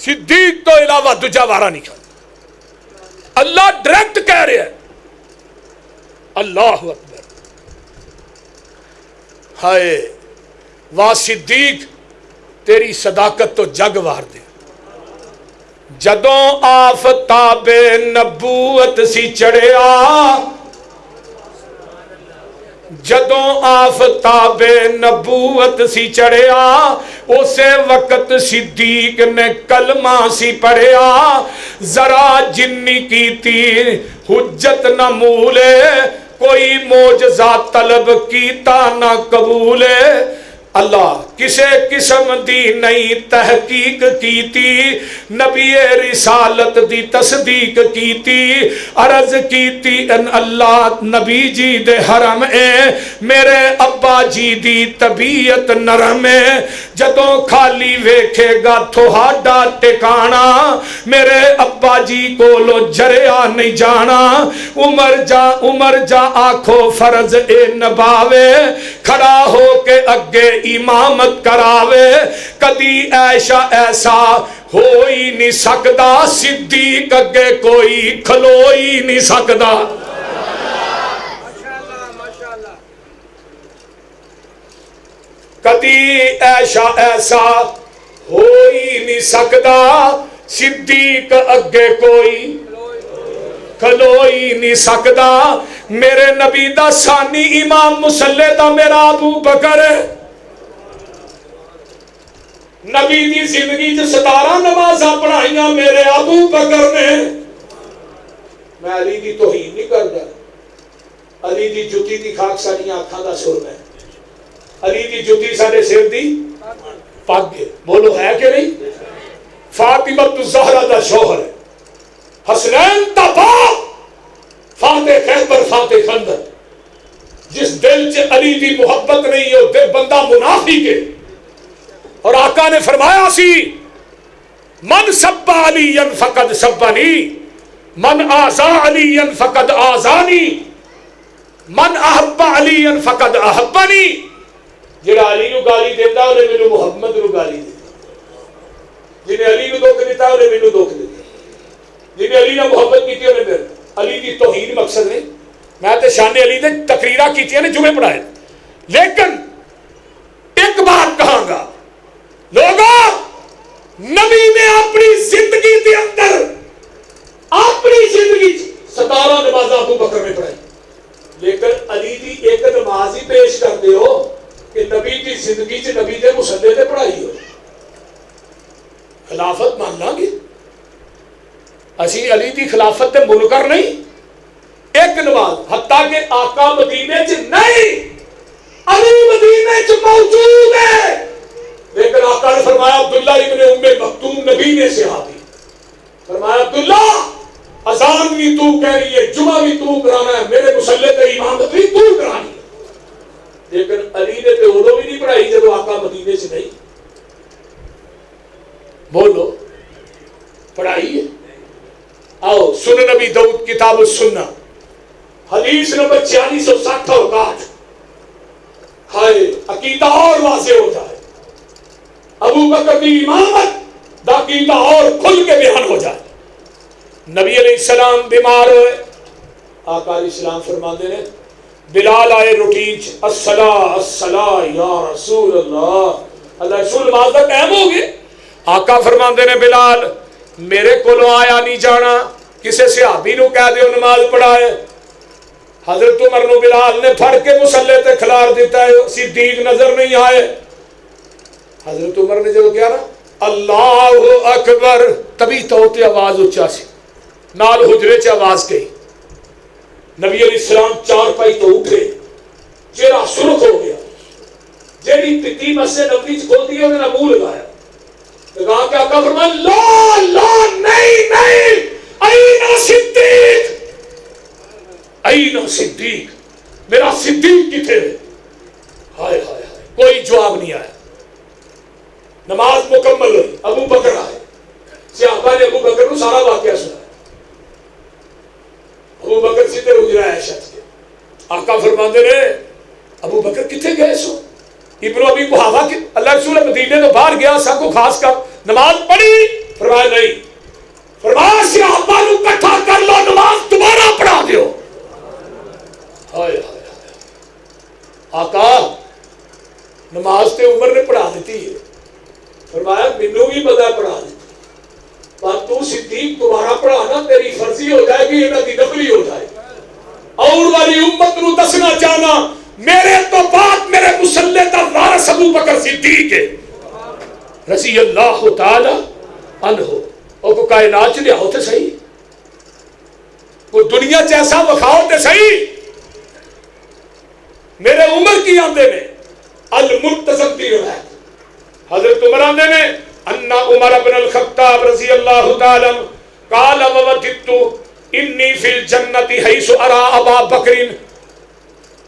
صدیق تو علاوہ دجا وارا نہیں کھاندا، اللہ ڈائریکٹ کہہ رہا ہے، اللہ اکبر، ہائے واہ صدیق تیری صداقت تو جگ وار دے، جدوں آفتاب نبوت سی چڑھیا، جدوں آفتاب نبوت سی چڑھیا، اسے وقت صدیق نے کلمہ سی پڑھیا، ذرا جنی کی تھی حجت نہ مولے، کوئی معجزہ طلب کیتا نہ قبولے، اللہ کسے قسم دی نہیں تحقیق کیتی، نبی رسالت دی تصدیق کیتی، عرض کیتی ان اللہ نبی جی دے حرم اے، میرے ابا جی دی طبیعت نرم اے، جدوں خالی ویکھے گا تھوڑا ٹکانا، میرے ابا جی کو لو جریا نہیں جانا، عمر جا آنکھو فرض اے نباوے، کھڑا ہو کے اگے امامت کراوے، کدی عائشہ ایسا ہو ہی نہیں سکدا، صدیق اگے کوئی کھلو ہی نہیں سکدا، کدی عائشہ ایسا ہو ہی نہیں سکدا، صدیق اگے کوئی کھلو ہی نہیں سکدا، میرے نبی دا ثانی امام مسلے دا میرا ابو بکر ہے، نبی دی زندگی جو 17 نمازاں پڑھائیاں میرے ابو بکر نے، میں علی دی توہین نہیں کردا، علی دی جتی دی خاک ساڑیاں آنکھاں دا سر میں، علی دی جتی سارے سر دی پگ ہے، بولو ہے کہ نہیں، فاطمہ الزہرا دا شوہر ہے، حسنین دا باپ، فاتح خیبر فاتح خندق، جس دل چ علی دی محبت نہیں ہو دل بندہ منافق ہے، اور آقا نے فرمایا سی من سب علی فقد سبنی، من آزا علی فقد آزانی، من احب علی فقد احبنی، جڑا علی نو گالی دیتا انہیں مینوں محمد نو گالی دیتا، جنہیں علی نو دکھ دیتا انہیں مینوں دکھ دیتا، جنہیں علی نے محبت کی انہیں میرے، علی دی توہین مقصد نہیں، میں تے شان علی دے تقریرہ کی نے جمعے پڑھائے، لیکن ایک بات کہاں گا لوگوں، نبی نے اپنی زندگی کے اندر اپنی زندگی 17 نمازاں ابو بکر نے پڑھائی، لیکن علی دی ایک نماز ہی پیش کرتے ہو کہ نبی کی زندگی چ نبی دے مصلی تے پڑھائی ہو، خلافت مان لاں گے اسی علی دی خلافت تے منکر نہیں، ایک نماز، حتیٰ کہ آقا مدینے چ نہیں، علی مدینے چ موجود ہے، لیکن آقا نے فرمایا عبداللہ ابن ام مکتوم نبی نے صحابی، فرمایا عبداللہ اذان بھی تو کہہ رہی ہے، جمعہ بھی تو کرانا ہے، میرے مصلی تے امامت بھی تو کرانی ہے، لیکن علی نے تے اودوں بھی نہیں پڑھائی جب آقا مدینے سے نہیں، بولو پڑھائی ہے۔ آؤ سنن نبی داؤد کتاب السنہ حدیث نمبر 4660 اور 62، ہائے عقیدہ اور واضح ہو جائے، ابو بکر کی امامت دا عقیدہ اور کھل کے بیان ہو جائے۔ نبی علیہ السلام بیمار ہوئے، آقا علیہ السلام فرماندے نے بلال آئے روٹین الصلاۃ الصلاۃ یا رسول اللہ، اللہ رسول نماز دا ٹائم ہو گیا، آقا فرماندے نے بلال میرے کولوں آیا نہیں جانا، کسے صحابی نو کہہ دیو نماز پڑھائے، حضرت عمر نو بلال نے پھڑ کے مسلے تے کھلار دیتا ہے، صدیق نظر نہیں آئے. حضرت عمر نے جو کیا نا اللہ اکبر، تبھی تو تے آواز اچھا سی نال حجرے چ آواز گئی. نبی علیہ السلام چار پائی تو اٹھے، چہرہ سرخ ہو گیا، جیڑی پتی مسجد نبوی چ کھول دی انہوں نے منہ لگایا، لگا کے آقا فرمایا لا لا نہیں اینا صدیق، اینا صدیق، میرا صدیق کتھے ہے؟ ہائے ہائے ہائے، کوئی جواب نہیں آیا. نماز مکمل ہوئی، ابو بکر آئے، صحابہ نے ابو بکر کو سارا واقعہ سنا. ابو بکر سیدھے حجرہ عائشہ کے آقا فرماندے نے ابو بکر کتنے گئے سو؟ ابن ابی قحافہ کی اللہ رسول مدینے تو باہر گیا، سب کو خاص کر نماز پڑھی؟ فرمایا نہیں. فرمایا صحابہ نو اکٹھا کر لو، نماز دوبارہ پڑھا دیو. ہائے ہائے آقا نماز تے عمر نے پڑھا دیتی ہے. فرمایا مینوں بھی پتہ پڑھا دیتی، پر تو صدیق دوبارہ پڑھانا تیری فرضی ہو جائے گی، انہاں دی نفلی ہو جائے گی. اور والی امت نو دسنا چاہنا میرے تو بعد میرے مسلح دا وارث ابو بکر صدیق ہے رضی اللہ تعالی عنہ. اور کو کائنات چ لیاؤ تے صحیح، کوئی دنیا چ ایسا وکھاؤ تے صحیح. میرے عمر کی آندے نے المنتظم دی روایت، حضرت عمر آندے نے ان عمر بن الخطاب رضی اللہ تعالی عنہ قال ووددت انی فی الجنت حیث ارا ابا بکر.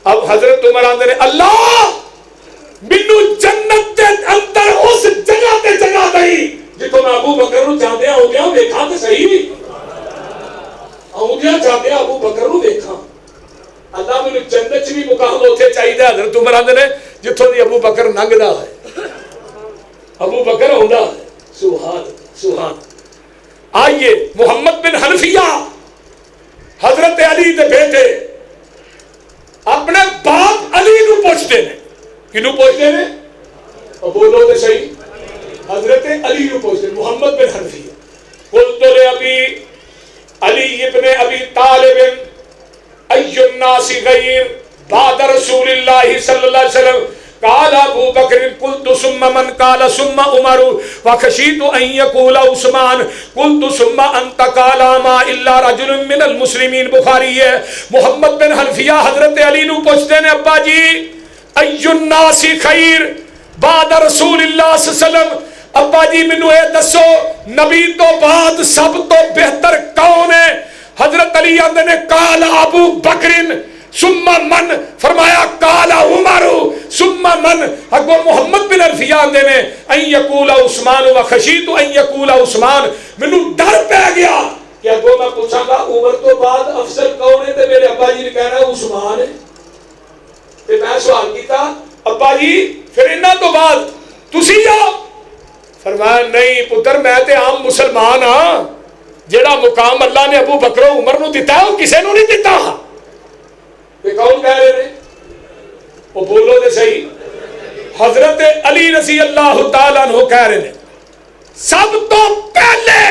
اب حضرت عمر آندے نے اللہ مینوں جنت دے اندر اس جگہ تے جگہ دئی جتوں میں ابو بکر نو جاندیا ہو گیا ویکھاں تے صحیح، آؤندیا جاندیا ابو بکر نو ویکھاں. اللہ مینوں جنت چ بھی مقام اوتھے چاہیدا. حضرت عمر آندے نے جتھوں دی ابو بکر لنگدا ہے ابو بکر ہوندا ہے. سبحان سبحان. آئیے محمد بن حنفیہ حضرت علی دے بیٹے اپنے باپ علی نو پوچھتے ہیں، کنو پوچھتے ہیں؟ اور بولو تے صحیح، حضرت علی نو پوچھتے ہیں. محمد بن حنفیہ قلت لابی علی ابن ابی طالب ای الناس غیر بعد رسول اللہ صلی اللہ علیہ وسلم قال ابو بکر قلت ثم من قال ثم عمر وخشیت ان یقول عثمان قلت ثم انت قال ما الا رجل من المسلمین. بخاری ہے. محمد بن حنفیہ حضرت علی نو پوچھتے ہیں ابا جی ای الناس خیر بعد رسول اللہ صلی اللہ علیہ وسلم، ابا جی مینوں اے دسو نبی تو بعد سب تو بہتر کون ہے؟ حضرت علی آندے نے قال ابو بکر ثم من، فرمایا قال عمر ثم من. اگو محمد بن حنفیہ آندے نے ان یقول عثمان وخشیت ان یقول عثمان، مینوں ڈر پہ گیا کہ اگو میں پوچھاں گا عمر تو بعد افضل کون ہے تے میرے ابا جی نے کہنا عثمان ہے. تے میں سوال کیتا ابا جی پھر انہاں تو بعد تسی آ؟ فرمایا نہیں پتر میں تے عام مسلمان ہاں، جیڑا مقام اللہ نے ابو بکر و عمر نو دیتا ہے وہ کسے نو نہیں دیتا. یہ کون کہہ رہے ہیں؟ وہ بولو دے صحیح. حضرت علی رضی اللہ تعالیٰ عنہ کہہ رہے ہیں سب تو پہلے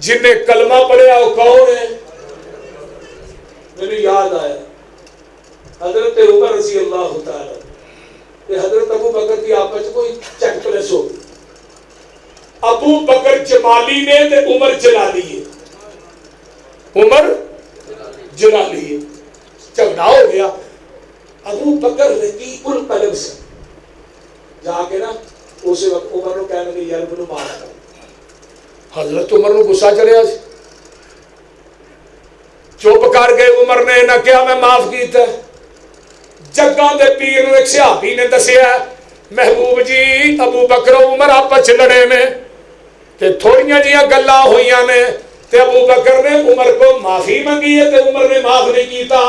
جن نے کلمہ پڑھیا وہ کون ہے؟ میری یاد آیا حضرت عمر رضی اللہ تعالیٰ کہ حضرت ابو بکر کی آپس کوئی چک پلس ہو، ابو بکر جمالی نے تے عمر جلالی ہے، عمر جلالی ہے. جھگڑا ہو گیا. ابو بکر رقیق القلب سے جا کے نا اسی وقت عمر نو کہنے لگے یار مینوں معاف کر. حضرت عمر نو غصہ چڑھیا، چپ کر گئے. عمر نے نہ کیا میں معاف کیتا. جگاں دے پیر نو ایک صحابی نے دسیا محبوب جی ابو بکر و عمر آپس لڑے نے تے تھوڑیاں جیاں گلاں ہوئیاں نے تے ابو بکر نے عمر کو معافی منگی ہے تے عمر نے معاف نہیں کیتا.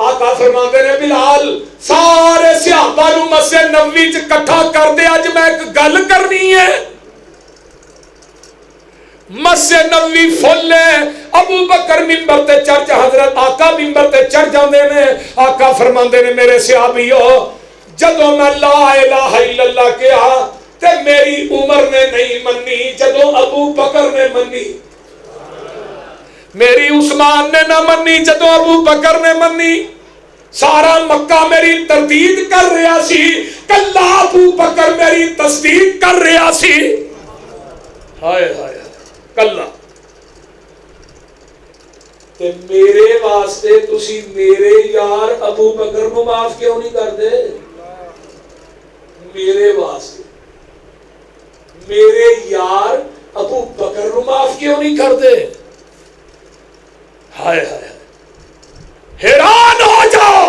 آقا فرماتے نے بلال سارے صحابہ نو مسجد نبوی وچ اکٹھا کر دے، اج میں ایک گل کرنی ہے. مسجد نبوی فل ہے. ابو بکر منبر تے چڑھ جا، حضرت آقا منبر تے چڑھ جاندے نے. آقا فرماندے نے میرے صحابیو جدوں میں لا الہ الا اللہ کہا تے میری عمر نے نہیں منی، جدوں ابو بکر نے منی. میری عثمان نے نہ منی جدو ابو بکر نے منی سارا مکہ میری تردید کر رہا سی کلا ابو بکر میری تصدیق کر رہا سی ہائے ہائے کلا تے میرے واسطے تسی میرے یار ابو بکر نو معاف کیوں نہیں کر دے میرے واسطے میرے یار ابو بکر نو معاف کیوں نہیں کر دے ہائے ہائے حیران ہو جاؤ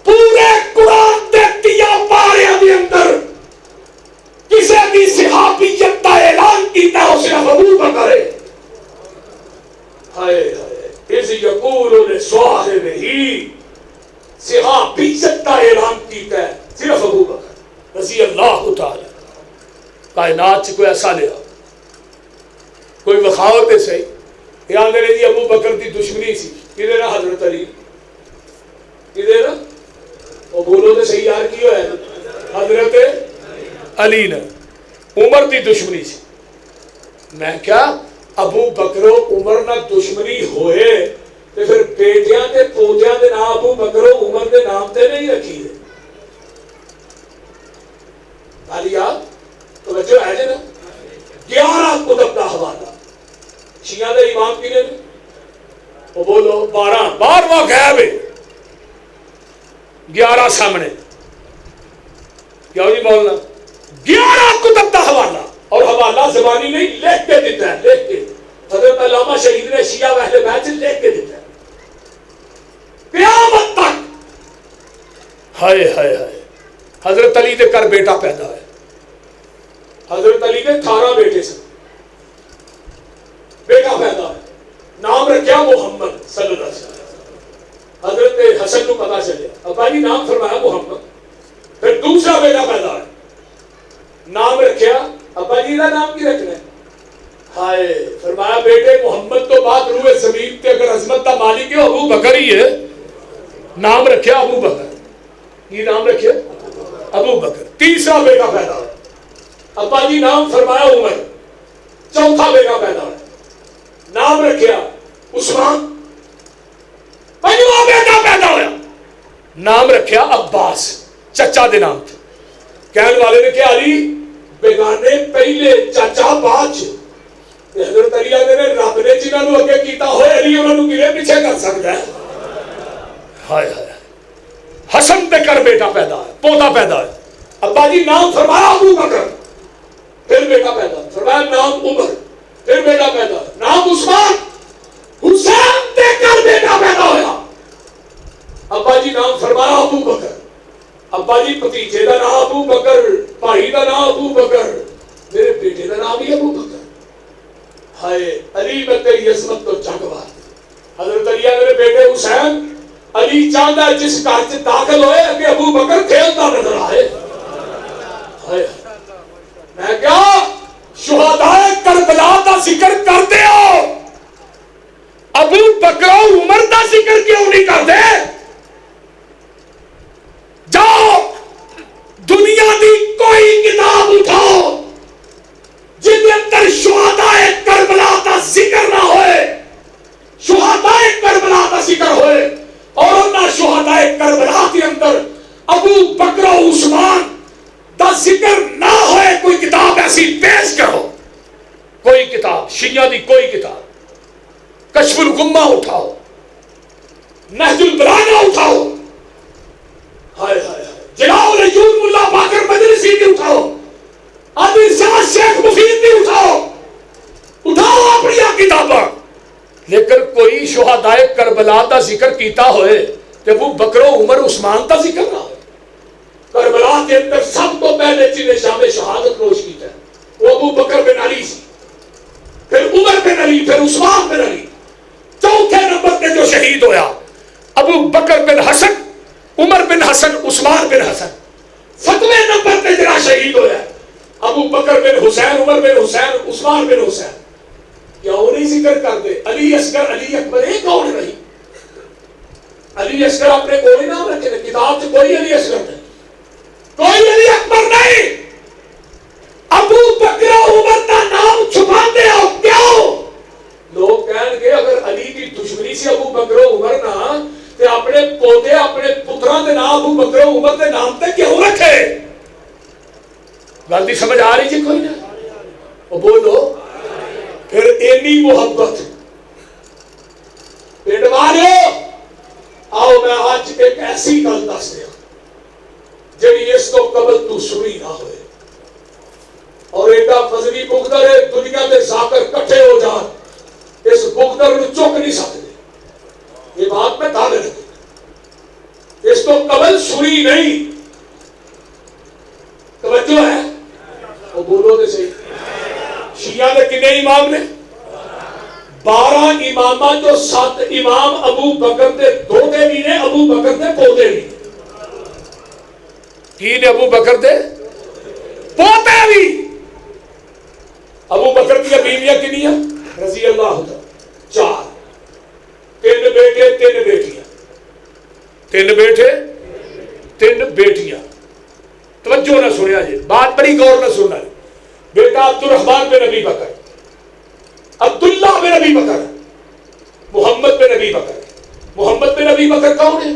پورے قرآن دے 30 پاریاں دے اندر کسے دی صحابیت دا اعلان کیتا ہے صرف ابو بکر ہے ہائے ہائے اذ یقول لصاحبہ صحابیت دا اعلان کیتا ہے صرف ابو بکر رضی اللہ تعالی کائنات سے کوئی ایسا لیا کوئی وخاوت ہے صحیح یاد رہے جی ابو بکر دی دشمنی سی کدھر حضرت علی کدھر وہ بولو تو صحیح یار کی ہے حضرت علی نے عمر دی دشمنی سی میں کیا ابو بکر و عمر نہ دشمنی ہوئے تو پھر بیٹیاں دے پوتیاں دے نام ابو بکر و عمر دے نام تے نہیں رکھی ہے تالی یاد توجہ ہے نا 11 کتب کا حوالہ شیعہ دے امام کی نے وہ بولو 12واں غیب ہے 11 سامنے کیا جی بولنا 11 کتب کا حوالہ اور حوالہ زبانی نہیں لکھ کے دیتا ہے لکھ کے حضرت علامہ شہید نے شیعہ و اہل بیت لکھ کے دیتا ہے قیامت تک ہائے ہائے ہائے حضرت علی دے کر بیٹا پیدا ہے حضرت علی کے 18 بیٹے سے بیٹا پیدا ہے نام رکھیا محمد صلی اللہ علیہ وسلم حضرت حسن کو پتا چلے ابا جی نام فرمایا محمد پھر دوسرا بیٹا پیدا ہے نام رکھیا ابا جی کا نام کی رکھنا ہے ہائے فرمایا بیٹے محمد تو بعد روح زمین کے اگر عظمت کا مالک ہے ابو بکر ہی ہے نام رکھیا ابو بکر یہ نام رکھیا ابو بکر تیسرا بیٹا پیدا ہے ابا جی نام فرمایا عمر چوتھا بیٹا پیدا ہے نام رکھیا عثمان پنجواں بیٹا پیدا ہوا نام رکھیا عباس چچا دے نام تھے کہنے والے نے کہا علی بیگانے پہلے چچا باچ حضرت علی آدھے نے رب نے جنہاں نو اگے کیتا ہوئے علی انہاں نو کیویں پیچھے کر سکتا ہے ہائے ہائے حسن دے کر بیٹا پیدا ہے پوتا پیدا ہے ابا جی نام فرمایا ابو بکر پھر بیٹا پیدا فرمایا نام عمر پھر بیٹا پیدا نام عثمان حسین دے کر بیٹا پیدا ہوا ابا جی نام فرمایا ابو بکر ابا جی بھتیجے دا نام ابو بکر بھائی دا نام ابو بکر میرے بیٹے دا نام ہی ابو بکر ہائے علی میں تیری عظمت تو جگوا حضرت علی میرے بیٹے حسین علی چاہتا ہے جس گھر سے داخل ہوئے کہ ابو بکر کھیلتا نظر آئے ہائے میں کیا شہداء کربلا دا ذکر کرتے ہو ابو بکر و عمر دا ذکر کیوں نہیں کرتے جاؤ دنیا دی کوئی کتاب اٹھاؤ جن کے اندر شہداء کربلا دا ذکر نہ ہوئے شہداء کربلا دا ذکر ہوئے اور انہاں شہداء کربلا کے اندر ابو بکر و عثمان دا ذکر نہ ہوئے کوئی کتاب ایسی پیش کرو کوئی کتاب شیعہ دی کوئی کتاب کشف الغمہ اٹھاؤ نہج البلاغہ اٹھاؤ ہائے ہائے جلاؤ العیون ملا باقر مجلسی کی اٹھاؤ عبد شیخ مفید بھی اٹھاؤ اپنی کتاباں لیکن کوئی شہداء کربلا دا ذکر کیتا ہوئے کہ وہ بکر و عمر عثمان دا ذکر نہ ہوئے کربلا کے اندر سب تو پہلے جنہیں شام شہادت نوش کیتا ہے وہ ابو بکر بن علی سی پھر عمر بن علی پھر عثمان بن علی چوتھے نمبر پہ جو شہید ہویا ابو بکر بن حسن عمر بن حسن عثمان بن حسن ستویں نمبر پہ جڑا شہید ہویا ابو بکر بن حسین عمر بن حسین عثمان بن حسین کیوں نہیں ذکر کرتے علی اصغر علی اکبر ایک کون نہیں علی اصغر اپنے کوئی نام رکھے کتاب سے کوئی علی اصغر نہیں کوئی علی اکبر نہیں ابو بکر عمر کا نام چھپاتے ہو کیوں لوگ کہیں گے گل دی سمجھ آ رہی جی کوئی نہ؟ وہ بولو پھر اینی محبت پنڈ والو آؤ میں آج ایک ایسی گل دس دیا جی اس کو قبل تو سنی نہ ہوئے اور ایڈا مذہبی بغدر ہے دنیا کے ذاکر کٹھے ہو جان اس بغدر کو چک نہیں سکتے یہ بات میں دعوے رکھوں اس کو قبل سنی نہیں توجہ ہے وہ بولو دے صحیح شیعہ نے کتنے امام نے 12 امامہ جو 7 امام ابو بکر دے دوتے بھی نے ابو بکر دے پوتے بھی کی نے ابو بکر دے پوتے بھی ابو بکر کی بیویاں کنیاں رضی اللہ عنہ 4 3 بیٹے 3 بیٹیاں 3 بیٹے 3 بیٹیاں توجہ نہ سنیا جی بات بڑی غور نہ سننا بیٹا عبد الرحمن بن ابی بکر عبداللہ بن ابی بکر محمد بن ابی بکر محمد بن ابی بکر کون ہے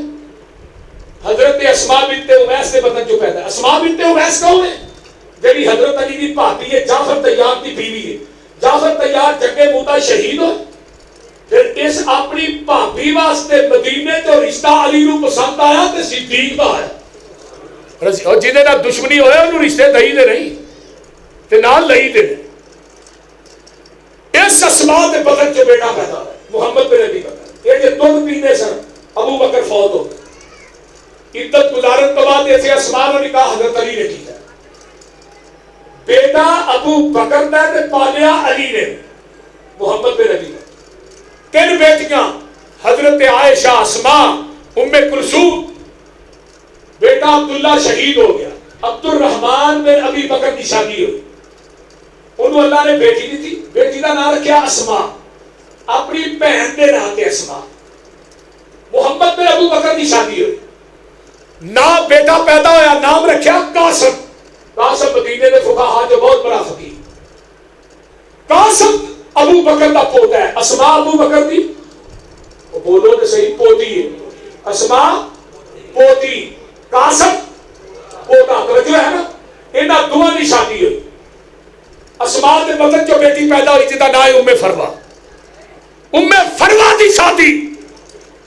حضرت اسماء بنت امیس سے بدن جو پیدا ہے اسماء بنت امیس کون ہے جی حضرت علی کی بھابی ہے جعفر طیار کی بیوی ہے جعفر طیار جنگ موتا شہید ہوئے پھر اس اپنی بھابی واسطے مدینے جو رشتہ علی نو پسند آیا تے صدیق دا ہے اور جنہیں نہ دشمنی ہوئے انہوں رشتے دہی دے نہیں تے نال لئی دے اس اسماء دے بدن جو بیٹا پیدا ہے محمد بن ابی بکر یہ جو دودھ پینے سن ابو بکر فوت ہو گئے عدت گزارن تو بعد ایسے اسماء نے نکاح حضرت علی نے کیا بیٹا ابو بکر نے تے پالیا علی نے محمد بن ابی بکر 3 بیٹیاں حضرت عائشہ اسماء ام کلثوم بیٹا عبداللہ شہید ہو گیا عبد الرحمن بن ابی بکر کی شادی ہوئی انہوں اللہ نے بیٹی دی تھی بیٹی کا نام رکھیا اسماء اپنی بہن دے نام تے اسماء محمد بن ابو بکر کی شادی ہوئی نام بیٹا پیدا ہویا نام رکھیا قاسم قاسم مدینے کے فقہا جو بہت بڑا فقیہ قاسم ابو بکر کا پوتا ہے اسماء ابو بکر دی وہ بولو تو صحیح پوتی ہے اسماء پوتی قاسم پوتا توجہ ہے نا انہاں دونوں کی شادی ہوئی اسماء دے بدن جو بیٹی پیدا ہوئی جدا نام ہے ام فروا دی شادی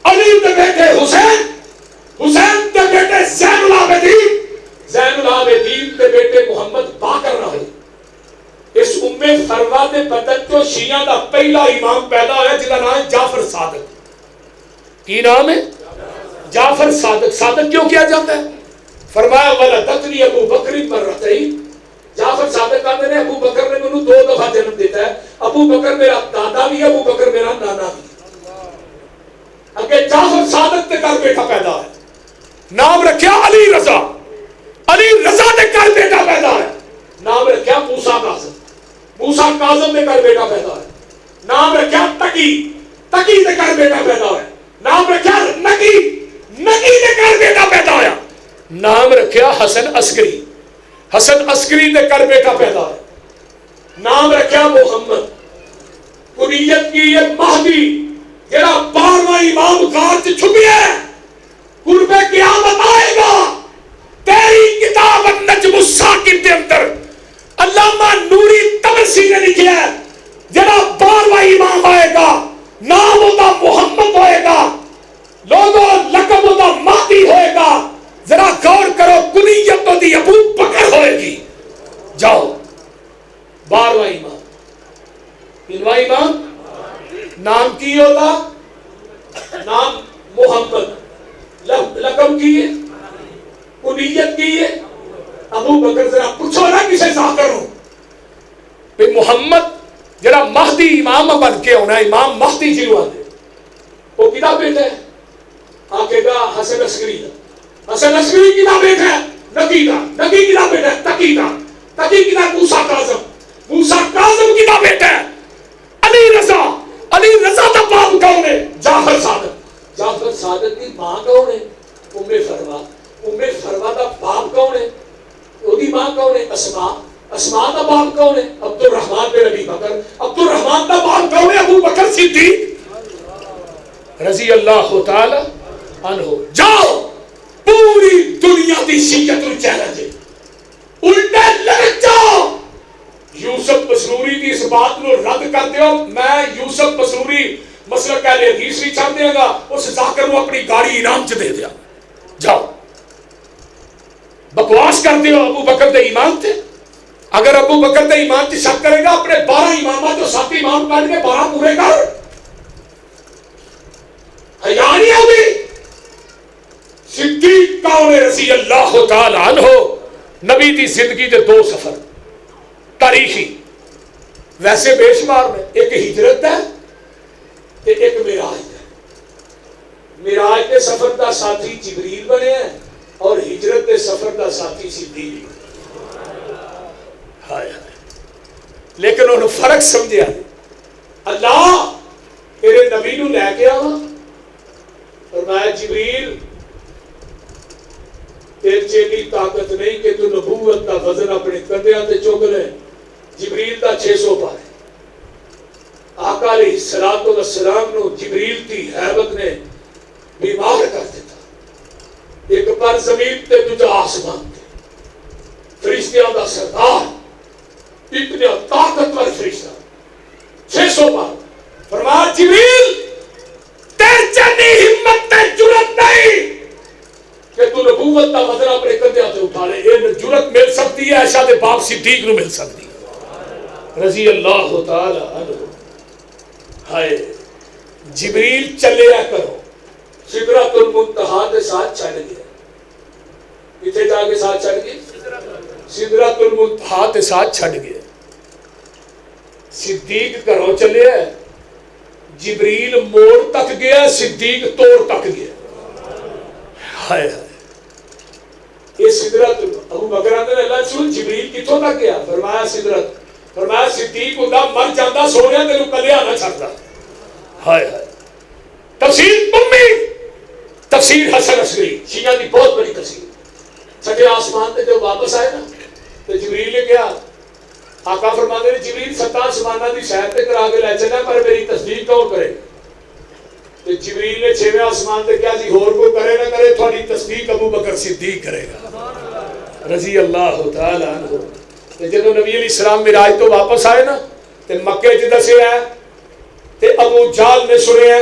علی دے بیٹے حسین حسین دے بیٹے زین العابدین زین العابدین دے بیٹے محمد باقر رہے اس ام فروا دے بدن جو شیعہ دا پہلا امام پیدا ہویا جدا نام ہے جعفر صادق کی نام ہے جعفر صادق صادق کیوں کیا جاتا ہے فرمایا ولدتنی ابو بکر مرتین جعفر صادق کہتے ہیں ابو بکر نے منو 2 دفعہ جنم دیتا ہے ابو بکر میرا دادا بھی ابو بکر میرا نانا بھی اگر جعفر صادق تے کر بیٹا پیدا ہے نام رکھیا علی رضا علی رضا تے کر بیٹا پیدا ہے نام رکھیا موسیٰ کاظم موسیٰ کاظم تے کر بیٹا پیدا ہے نام رکھیا تقی تقی تے کر بیٹا پیدا ہے نام رکھیا نقی نقی تے کر بیٹا پیدا ہے نام رکھیا حسن عسکری حسن عسکری نے کر بیٹا پیدا ہے نام رکھیا محمد کنیت کی یہ مہدی جڑا 12واں امام غار سے چھپی ہے قرب قیامت آئے گا تیری کتاب النجم الثاقب کے اندر علامہ نوری طبرسی نے لکھا ہے جڑا 12واں امام آئے گا نام ہوتا محمد ہوئے گا لوگوں لقب ہوتا مہدی ہوئے گا ذرا غور کرو کنیت تو دی ابو بکر ہوئے گی جاؤ 12واں امام 3واں امام نام کی ہوتا نام محمد لقب کی ہے کنیت کی ہے ابو بکر ذرا پوچھو نا کسے ذاکر ہوں کہ محمد جڑا مہدی امام بن کے ہونا امام مہدی جنہوں آتے وہ کتا بیٹا ہے آگے گا حسن عسکری حسن عسکری کتا بیٹا ہے نقی کتا بیٹا ہے تقی کتا موسیٰ کاظم کتا بیٹا ہے علی رضا دا باپ کون ہے جعفر صادق کی ماں کون ہے ام فروا دا باپ کون ہے وہ دی ماں کون ہے اسماء دا باپ کون ہے عبد الرحمن بن ابی بکر عبد الرحمن دا باپ کون ہے ابو بکر صدیق رضی اللہ تعالی عنہ جاؤ پوری دنیا دی شیعت نو چیلنج الٹے لڑ جاؤ. یوسف بسروری کی اس بات کو رد کر دیو. میں یوسف بسروری مسلک اہل حدیث نہیں چاہتے گا, اس ذاکر کو اپنی گاڑی انعام چ دے دیا. جاؤ بکواس کر دیو. ابو بکر دے ایمان تھے. اگر ابو بکر دے ایمان تے شک کرے گا, اپنے 12 امامات جو 7 امام کاٹ کے 12 پورے کر. حیا نہیں آتی. صدیق کون رضی اللہ تعالی عنہ, نبی دی زندگی دے 2 سفر تاریخی ویسے بے شمار نے. ایک ہجرت ہے تے ایک معراج ہے. معراج کے سفر دا ساتھی جبریل بنے ہیں اور ہجرت کے سفر دا ساتھی صدیق. ہائے ہائے. لیکن انہوں فرق سمجھا. اللہ تیرے نبی نو لے کے آواں, فرمایا جبریل تیرے چیلی طاقت نہیں کہ تو نبوت دا وزن اپنے کندھیاں تے چک لے. جبریل دا 600 پار. آقا علیہ الصلوۃ والسلام نو جبریل کی ہیبت نے بیمار کر دیتا. ایک پر زمین تے دوجا آسمان تے. فرشتیاں دا سردار, اتنا طاقتور فرشتہ, 600 پار. فرمایا جبریل تیرے چنی ہمت تے جرأت نہیں کہ تو نبوت دا وزن اپنے کندھیاں تے اٹھا لے. یہ جرأت مل سکتی ہے عائشہ دے باپ صدیق نو مل سکتی ہے رضی اللہ تعالی عنہ. ہائے جبریل چلیا کرو. سدرۃ المنتہا دے ساتھ چڑھ گیا. کتے جا کے ساتھ چڑھ گئے؟ سدرۃ المنتہا دے ساتھ چڑھ گیا. صدیق گھروں چلے, جبریل موڑ تک گیا, صدیق توڑ تک گیا. ہائے ہائے. یہ سدرت ابو بکر نے اللہ رسول جبریل کتوں تک گیا؟ فرمایا سدرت. فرمایا صدیق ہوندا مر جاندا سونیا تینو کلیا نہ چھڈدا. ہائے ہائے. تفسیر امی, تفسیر حسن عسکری شیعہ دی بہت بڑی تفسیر. چھٹے آسمان تے جو واپس آئے نا تو جبریل نے کہا, آقا فرماتے ہیں جبریل 7 آسماناں دی سیر تے کرا کے لے چلا, پر میری تصدیق کون کرے؟ تو جبریل نے 6ویں آسمان تے کہا جی ہور کوئی کرے نہ کرے, تھوڑی تصدیق ابو بکر صدیق کرے گا رضی اللہ تعالی عنہ. جب نبی علیہ السلام معراج تو واپس آئے نا تے مکے چ دسے ہے تے ابو جہل نے سنیا.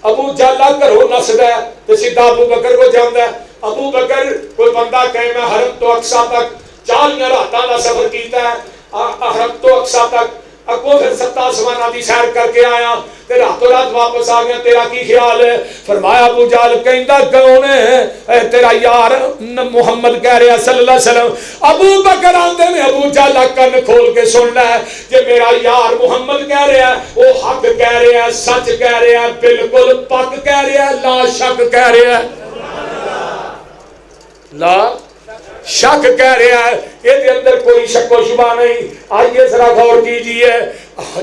ابو جہل گھروں نسدا ہے تے سیدھا ابو بکر کو جاندا ہے. ابو بکر کوئی بندہ کہے میں حرم تو اقصا تک 40 راتاں دا سفر کیتا ہے, حرم تو اقصا تک, اگوں پھر 7 آسماناں دی سیر کر کے آیا تے راتوں رات واپس آ گیا, تیرا کی خیال ہے؟ فرمایا ابو جہل کہندا کون ہے؟ تیرا یار محمد کہہ رہا صلی اللہ علیہ وسلم. ابو بکر آندے نے ابو جہل کن کھول کے سن لے کہ میرا یار محمد کہہ رہا ہے, وہ حق کہہ رہا ہے, سچ کہہ رہا ہے, بالکل پک کہہ رہا ہے, لا شک کہہ رہا ہے, لا شک کہہ رہا ہے. یہ اندر کوئی شک و شبہ نہیں. آئیے ذرا غور کیجئے.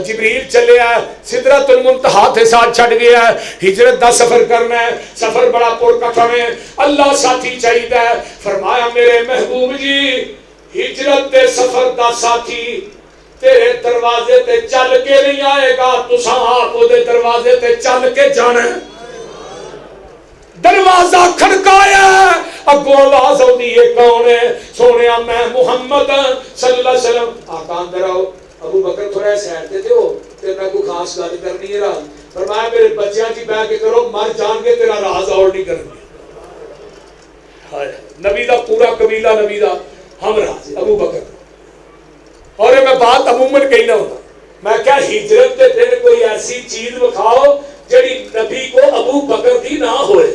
جبریل چلے ہے, سدرۃ المنتہا کے ساتھ چھڑ گیا ہے, ہجرت دا سفر کرنا ہے, سفر بڑا پرکشم ہے, اللہ ساتھی چاہیے. فرمایا میرے محبوب جی ہجرت دے سفر دا ساتھی تیرے دروازے تے چل کے نہیں آئے گا, تساں آپ دے دروازے تے چل کے جانا ہے. دروازہ کھڑکایا, اگوں آواز آتی ہے کون ہے؟ سونیا میں محمد صلی اللہ علیہ وسلم. آقا اندر آؤ. ابو بکر تھوڑا سیر تے تھے, ہو تے میں کوئی خاص گل کرنی ہے راز. فرمایا میرے بچیاں جی بیٹھ کے کرو, مر جان کے تیرا راز اور نہیں کریں گے. ہائے نبی دا پورا قبیلہ نبی دا ہم راز ابو بکر. اور میں بات عموماً کہنا ہوتا, میں کیا ہجرت کے دن کوئی ایسی چیز بکھاؤ جڑی نبی کو ابو بکر دی نہ ہوئے.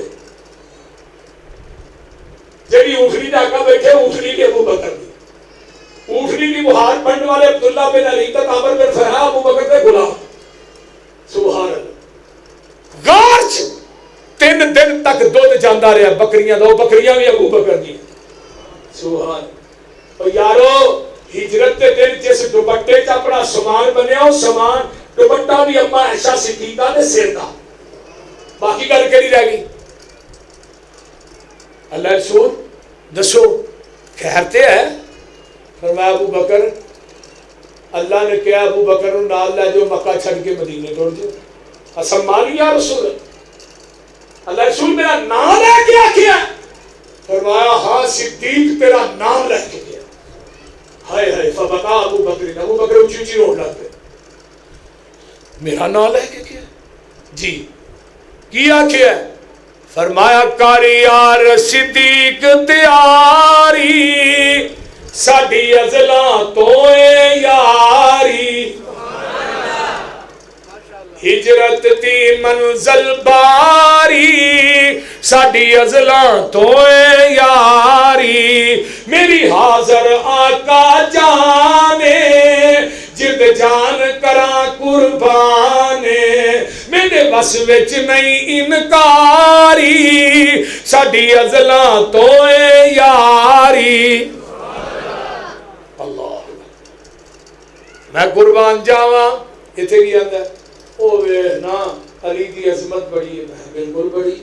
جڑی اونٹنی دا آقا بیٹھے, اونٹنی کی ابو بکر دی, اونٹنی کی بہار بننے والے عبداللہ بن علی تک عامر بن فرحہ ابو بکر دے غلام. سبحان اللہ. غار 3 دن تک دودھ جاندا رہا بکریاں دا, بکریاں بھی ابو بکر دی. سبحان. اور یارو ہجرت کے دن جس دوپٹے چ اپنا سامان بنیا, وہ سامان دوپٹہ بھی اما عائشہ صدیقہ دے سر دا, باقی گل کہڑی رہ گئی؟ اللہ رسول دسو خیر تے ہے؟ فرمایا ابو بکر, اللہ نے کہا ابو بکر نو نال لے جو, مکہ چھڑ کے مدینے ٹر جو. اسم مانی یا رسول اللہ. رسول میرا نام لے کے آکھیا؟ فرمایا ہاں صدیق تیرا نام لے کے گیا. ہائے ہائے فبکا ابو بکر، ابو بکر اونچی اونچی رونے لگ گئے، میرا نام لے کے کیا جی کیا کیا؟ فرمایا کاری یار صدیق تیاری ساڈی ازلاں تو یاری، ہجرت دی منزل باری ساڈی ازلاں تو یاری، میری حاضر آقا جانے جد جان کراں قربانے، میرے بس وچ نہیں انکاری ساڈی ازلاں تو یاری۔ اللہ میں قربان جاواں، اتنے کی آندا ہے او وے نا علی دی عظمت بڑی ہے، میں بالکل بڑی،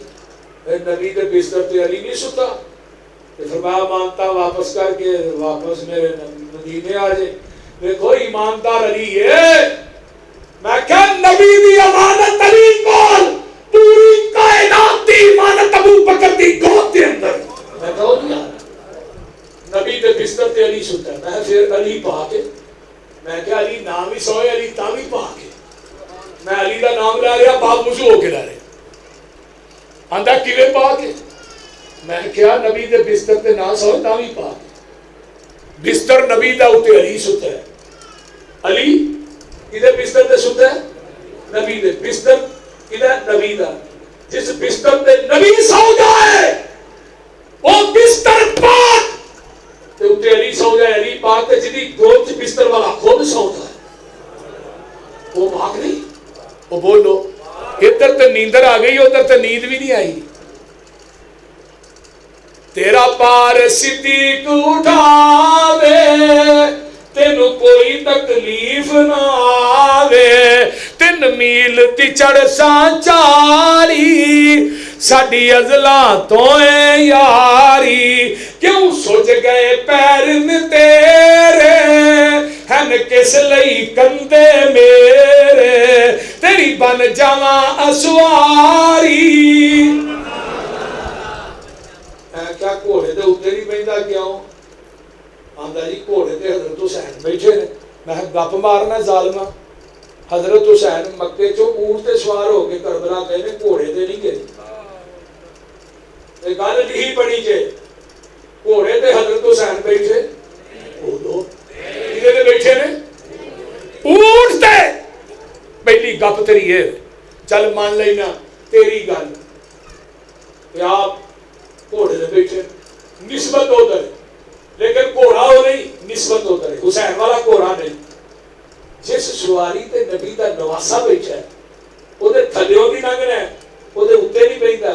نبی دے بستر تے علی نہیں ستا، فرمایا مانتا واپس کر کے واپس میرے مدینے آ جائے، دیکھو ایماندار علی ہے، میں کہا نبی دی امانت علی کول، پوری کائنات دی امانت ابو بکر دی گود دے اندر، میں کہا نہیں نبی دے بستر تے علی ستا ہے، میں پھر علی پا کے، میں کہا علی نام ہی سوئے علی تاں بھی پا کے، میں علی دا نام لے رہا باب وضو ہو کے لے رہا، آندا کیویں پا کے؟ میں کہا نبی دے بستر تے نہ سوئے تاں بھی پا کے، بستر نبی دا اوتے علی ستا ہے، علی کدے بستر تے ستا ہے؟ نبی دے بستر کدے؟ نبی دا، جس بستر تے نبی سو جائے وہ بستر پاک تے اوتے علی سو جائے، علی پاک تے جدی گود چ بستر والا خود سو جائے وہ پاک نہیں؟ وہ بولو ادھر تے نیندر آ گئی ادھر تے نیند بھی نہیں آئی، تیرا پار صدیق اٹھاوے تینو کوئی تکلیف نہ آوے، 3 میل دی چڑھساں چاری ساڈی ازلاں تو یاری، کیوں سوچ گئے پیرن تیرے ہن کس لئی کندے میرے، تیری بن جاواں اسواری، کیا گھوڑے دے اوتے نہیں بہندا کیوں؟ آندا جی گھوڑے تے حضرت حسین بیٹھے نے، میں گپ مارنا ظالما، حضرت حسین مکے چوں اونٹ تے سوار ہو کے کربلا گئے نے، گھوڑے تے نہیں گئے، یہ گل لکھی پڑھی جے گھوڑے تے حضرت حسین بیٹھے، بولو کدے تے بیٹھے نے؟ اونٹ تے۔ پہلی گپ تیری ہے، چل مان لینا تیری گل کہ آپ گھوڑے تے بیٹھے، نسبت ادھر لیکن گھوڑا ہو نہیں، نسبت ادھر ہے، حسین والا گھوڑا نہیں، جس سواری تے نبی دا نواسا بیٹھا ہے وہ تھلیوں بھی لنگنا ہے، وہ اتنے نہیں بہتا،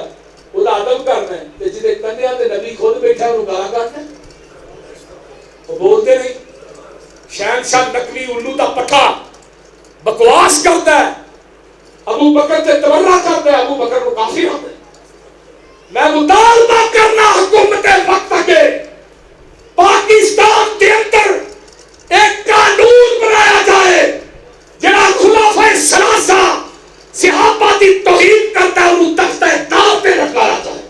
وہ ادب کرنا ہے، جی کنیا تے نبی خود بیٹھا ہے انہوں گالا کرنا ہے، وہ بولتے نہیں، شہنشاہ نقوی الو دا پٹھا بکواس کرتا ہے، ابو بکر تے تبرہ کرتا ہے، ابو بکر کو کافر ہوتا ہے، میں مطالبہ کرنا حکومت وقت کے پاکستان کے اندر ایک قانون بنایا جائے جنہاں خلافہ ثلاثہ صحابہ دی توہین کرتا ہے انہوں تختہ داؤ پہ رکھایا جائے،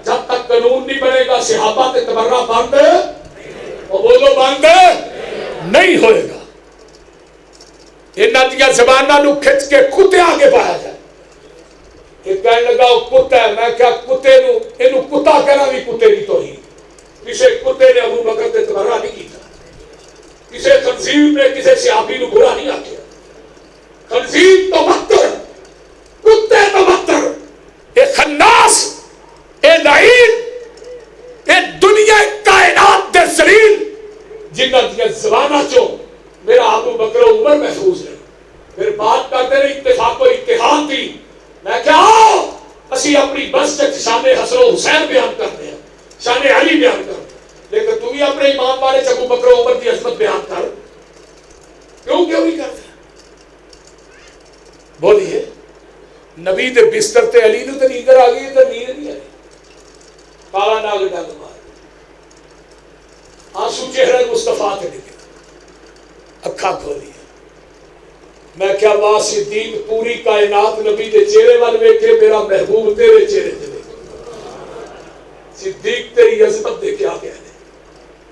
جب تک قانون نہیں بنے گا صحابہ تے تبرہ بند، وہ بولو بند نہیں ہوئے گا، انہاں دیا زبانہ نو کھچ کے کتے آگے پایا جائے، کہ کہنے لگا وہ کتا ہے، میں کیا کتے نو انہوں کتا کہنا بھی کتے دی توہین، کسے کتے نے ابو بکر تے تبرہ نہیں کیتا، کسے خنزیر نے کسے صحابی نو برا نہیں آکھیا، خنزیر تو بدتر، کتے تو بدتر، اے خناس، اے لعین، اے دنیا کائنات دے ذلیل جنہاں دیا زبانہ چو میرا ابو بکر و عمر محفوظ ہے، پھر بات کرتے رہے اتفاق و اتحاد دی، میں کہا آؤ اسی اپنی مسجد شان حسن و حسین بیان کرتے ہیں، شان علی بیان کر، لیکن تو بھی اپنے امام بارے ابو بکر و عمر کی عظمت بیان کر، کیوں نہیں کرتے؟ بولیے نبی دے بستر تے علی نو تے نیندر آ گئی تے نیند نہیں آئی، کالا ناگ ڈگ مار، آنسو چہرہ مصطفیٰ تے نکلے، اکھا کھولی، میں کیا واہ صدیق پوری کائنات نبی دے چہرے وال ویکھے، میرا محبوب تیرے چہرے تے ویکھے، صدیق تیری عظمت دے کیا کہنے،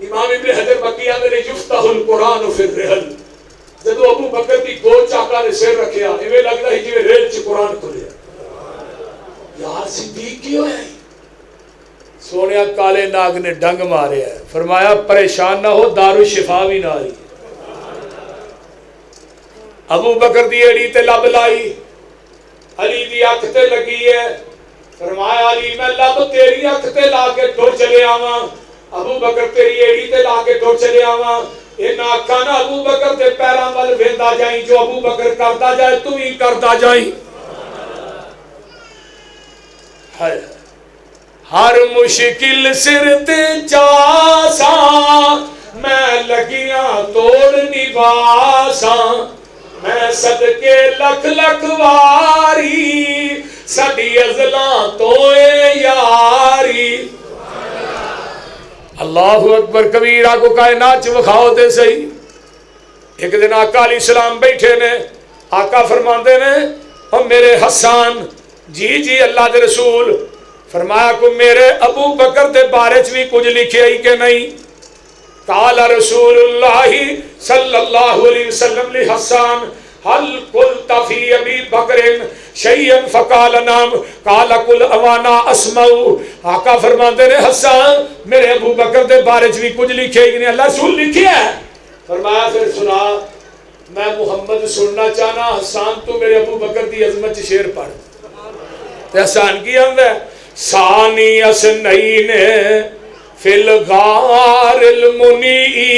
امام ابن حجر مکی آدھے نے یفتح القرآن فی الرحل، جدو ابو بکر کی دو چاکا نے سر رکھیا ایویں لگدا ہے جویں ریل چ قرآن کھلیا. یار صدیق کیوں ہے؟ سونے کالے ناگ نے ڈنگ مارے ہے، فرمایا پریشان نہ ہو، دارو شفا بھی نہ آئی. ابو بکر دی ایڑی تے لب لائی، علی دی اکھ تے لگی ہے، فرمایا علی میں لب تیری اکھ تے لا کے ٹر چلے آواں، ابو بکر تیری ایڑی تے لا کے ٹر چلے آواں. انہاں اکھاں نہ ابو بکر دے پیراں ول ویندا جائیں، جو ابو بکر کردا جائے تو ہی کردا جائیں. ہر مشکل سر تے چاساں، میں لگیاں توڑ نواساں، میں صدقے لکھ لکھ واری، سڈی ازلاں تو اے یاری. اللہ اکبر کبیرہ کو کائنات چ وکھاؤ تے صحیح. ایک دن آقا علیہ السلام بیٹھے نے، آقا فرماندے نے او میرے حسان، جی جی اللہ دے رسول. فرمایا کو میرے ابو بکر دے بارے چ بھی کچھ لکھے ہی کہ نہیں؟ قال رسول اللہ صلی اللہ علیہ وسلم لحسان هل قلت فی ابی بکر شیئا فقال نعم قال قل اوانا اسمع. آقا فرماتے ہیں حسان میرے ابو بکر دے بارے چ بھی کچھ لکھے ہی نہیں، اللہ رسول لکھے ہے. فرمایا پھر سنا، میں محمد سننا چاہنا. حسان تو میرے ابو بکر دی عظمت شعر پڑھ. تے حسان کی آندا ہے ثانی اسنین فی الغار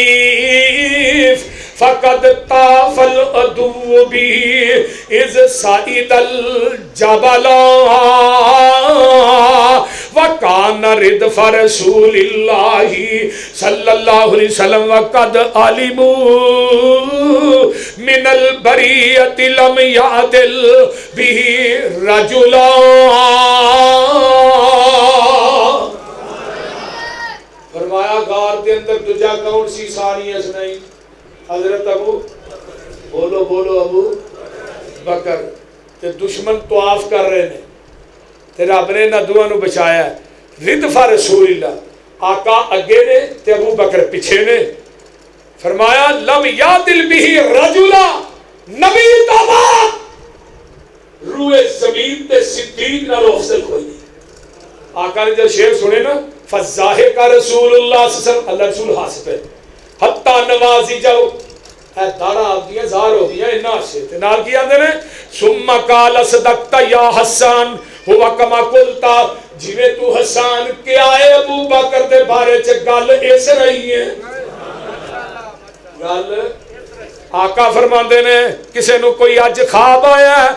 المنیف فقد طاف العدو بی اذ صعد الجبل وکان ردف رسول اللہ صلی اللہ علیہ وسلم وقد علموا من البریۃ لم یعدل به رجلا. فرمایا غار کے اندر دجا کون سی ساری اسنائی؟ حضرت ابو بولو بولو ابو بکر. تے دشمن طواف کر رہے ہیں تے رب نے نہ دعا نو بچایا ہے. ردفا رسول اللہ، آقا اگے نے تے ابو بکر پیچھے نے. فرمایا لم یادل به رجلا، نبی تابا روئے زمین تے صدیق نہ افضل کوئی نہیں. آقا نے جب شعر سنے نا فضاحک رسول اللہ صلی اللہ علیہ وسلم، اللہ رسول ہنس پہ حتی نوازی جاؤ اے دارا آپ دیاں زار ہو گیا انہا سے تے نال کی آندے نے ثم قال صدقت یا حسان ہوا کما قلتا. جویں تو حسان کیا ہے ابو بکر دے بارے چ گل اس رہی ہے. گل آقا فرماندے نے کسے نو کوئی اج خواب آیا ہے؟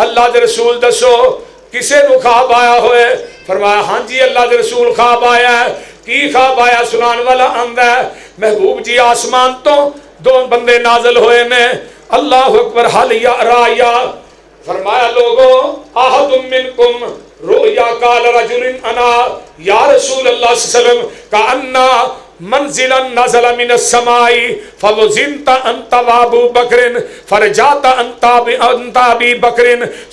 اللہ دے رسول دسو کسے نو خواب آیا ہوئے؟ فرمایا ہاں جی اللہ دے رسول خواب آیا ہے. کی خواب آیا سنان والا آندا ہے محبوب جی آسمان تو دو بندے نازل ہوئے نے. اللہ اکبر حل یا رایا. فرمایا لوگو احد منکم رؤیا قال رجل انا یا رسول اللہ صلی اللہ علیہ وسلم کأنا منزلا نزل من السماء فوزنت انت وابو بکر فرجات انت ابی بکر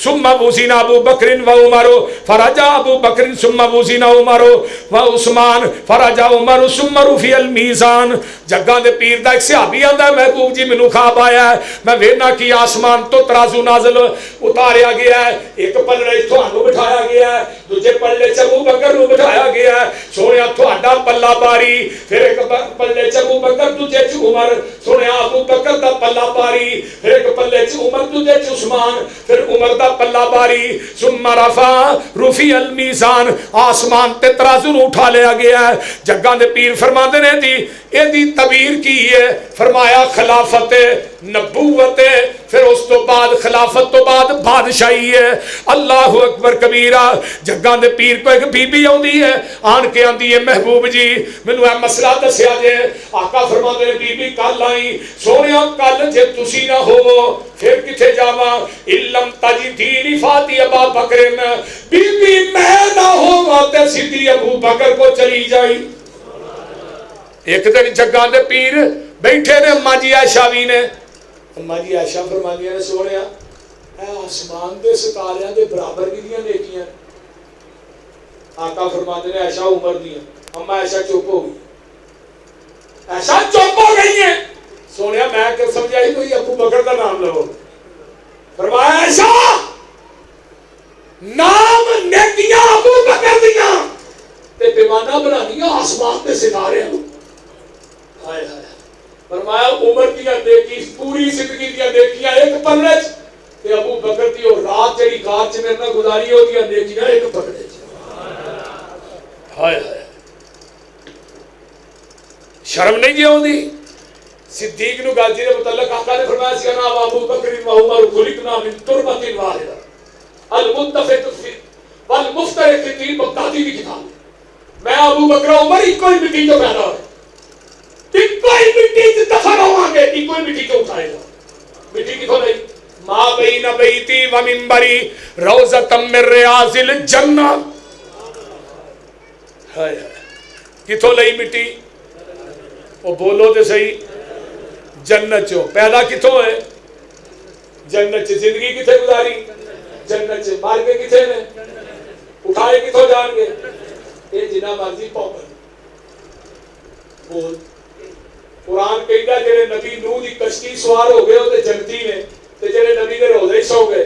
ثم وزن ابو بکر وعمر فرجا ابو بکر ثم وزن عمر وعثمان فرجا عمر ثم رفع المیزان. جگہ دے پیر دا ایک صحابی آندا ہے محبوب جی مینوں خواب آیا ہے، میں وینا کہ آسمان تو ترازو نازل اتاریا گیا ہے، ایک پلڑے تھانوں بٹھایا گیا ہے، دوجے پلڑے چ ابو بکر نوں بٹھایا گیا ہے. سونیا تہاڈا پلہ باری، پھر ایک پلے چ ابو بکر دوجے چ عمر. سنیا ابو بکر دا پلہ باری، پھر ایک پلے چ عمر دوجے چ عثمان، پھر عمر دا پلہ باری. ثم رفع المیزان، آسمان تے ترازو نوں اٹھا لیا گیا ہے. جگاں دے پیر فرماندے نے دی اے دی تعبیر کی ہے؟ فرمایا خلافت نبوت، پھر اس تو بعد خلافت تو بعد بادشاہی ہے. اللہ اکبر کبیرہ. جگاں دے پیر کو ایک بی بی آندی ہے، آن کے آندی ہے محبوب جی مینوں اے مسئلہ دسیا جے. آقا فرماندے نے بی بی کل آئی. سونیا کل جے تسی نہ ہوو پھر کتے جاواں؟ علم تجدین فاتی ابا بکر، بی بی میں نہ ہوواں تے سیدھی ابو بکر کو چلی جائی. ایک دن جگاں دے پیر بیٹھے نے اماں جی عائشہ بھی نے. اماں جی عائشہ فرماندیاں نے سونیا اے آسمان دے ستاریاں دے برابر کیدیاں نیکیاں. آقا فرماندے نے عائشہ عمر دیاں. اماں عائشہ چپ ہو گئی. ایسا چپ ہو گئی ہیں. سونے میں کیا سمجھا ہی کوئی ابو بکر کا نام لو. فرمایا ایسا نام نیکیاں ابو بکر دیاں تے پیمانہ بنانیاں آسمان تے ستارے ہیں. ہائے ہائے. فرمایا عمر دیا نیکی پوری زندگی دیا نیکیاں ایک پلے چ تے ابو بکر دی اور رات جڑی کار چ میرے نال گزاری ہو دیا نیکیاں ایک پلے چ. ہائے ہائے. شرم نہیں جی آؤندی. صدیق نو گل جی دے متعلق آقا نے فرمایا سی انا ابو بکر و عمر خلقنا من تربۃ واحدہ المتفق فی والمفترق فی بغدادی کی کتاب. میں ابو بکر عمر ایک کوئی مٹی تو پیدا ہوئے ایک کوئی مٹی سے دفن ہوں گے ایک کوئی مٹی کو اٹھائے گا. مٹی کتوں نہیں؟ ما بین بیتی و منبری روضۃ من ریاض الجنہ. ہائے ہائے. کتوں لئی مٹی؟ وہ بولو تے صحیح. جنت چوں. پیدا کتوں ہے؟ جنت چ. زندگی کتنے گزاری؟ جنت چ. مار کے کتنے نے؟ اٹھائے کتوں جان گے؟ یہ جنہ مرضی پاؤ بول. قرآن کہتا جڑے نبی نوح دی کشتی سوار ہو گئے وہ تے جنتی نے تے جڑے نبی دے روضے سو گئے.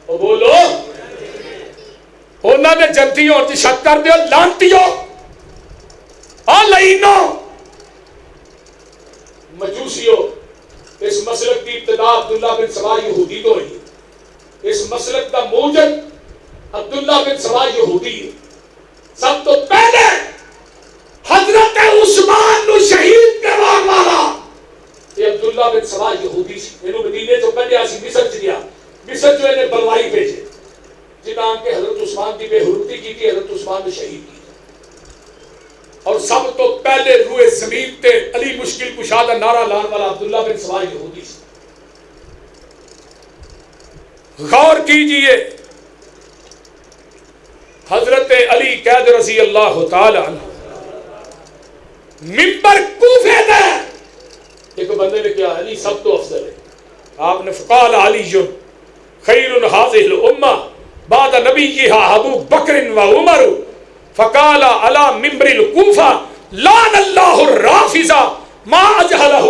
او بولو انہاں دے جنتی ہون تے شک کر دیو لانتیو آ لئینو مجوسیو. اس مسلک کی ابتدا عبداللہ بن سبا یہودی تو ہوئی. اس مسلک کا موجد عبداللہ بن سبا یہودی ہے. سب تو پہلے حضرت عثمان نو شہید کروانے والا یہ عبداللہ بن سبا یہودی سی. اینو مدینے تو کڈیا سی مصر چ گیا. مصر جو نے بلوائی بھیجے جنہاں کہ حضرت عثمان کی بے حرمتی کی تھی. حضرت عثمان نے شہید کی. اور سب تو پہلے روئے زمین تے علی مشکل کشا دا نعرہ لان والا عبداللہ بن سبا یہودی سی. غور کیجئے حضرت علی قید رضی اللہ تعالی عنہ منبر کوفے دے ایک بندے نے کہا علی سب تو افضل ہے. آپ نے فقال علی خیر هذه الامه بعد نبیها ابو بکر و عمر فقال على منبر الكوفہ لعن اللہ الرافضہ ما اجہلہ.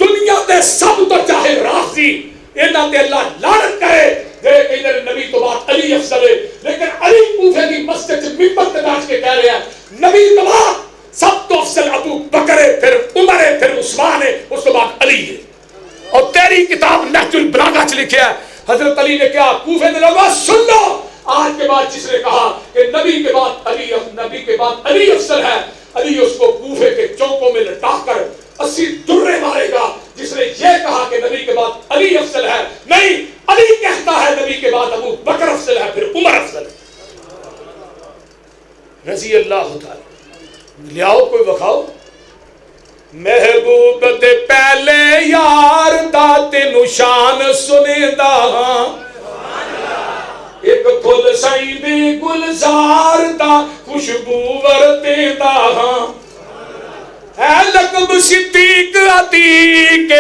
دنیا دے سب تو چاہے رافضی انہاں تے اللہ لعنت کرے جے کہندے نبی تو بعد علی افضل ہے. لیکن علی کوفے دی مسجد وچ منبر تے بیٹھ کے کہہ رہے ہیں نبی تو بعد سب تو افضل ابو بکر ہے پھر عمر ہے پھر عثمان ہے اس کے بعد علی ہے. اور تیری کتاب نہج البلاغہ چ لکھا ہے حضرت علی نے کیا کوفے دے لوگوں سن لو. آج کے بعد جس نے کہا کہ نبی کے بعد علی افضل ہے علی اس کو کوفے کے چوکوں میں لٹا کر 80 درے مارے گا. جس نے یہ کہا کہ نبی کے بعد علی افضل ہے نہیں علی کہتا ہے نبی کے بعد ابو بکر افضل ہے پھر عمر افضل ہے رضی اللہ تعالی. لیاؤ کوئی بخاؤ. محبوب دے پہلے یار دا تینو شان سنیدا ہاں ایک پھل سائی دی گلزار دا خوشبو ورتیدا ہاں. اے لقب صدیق عتیق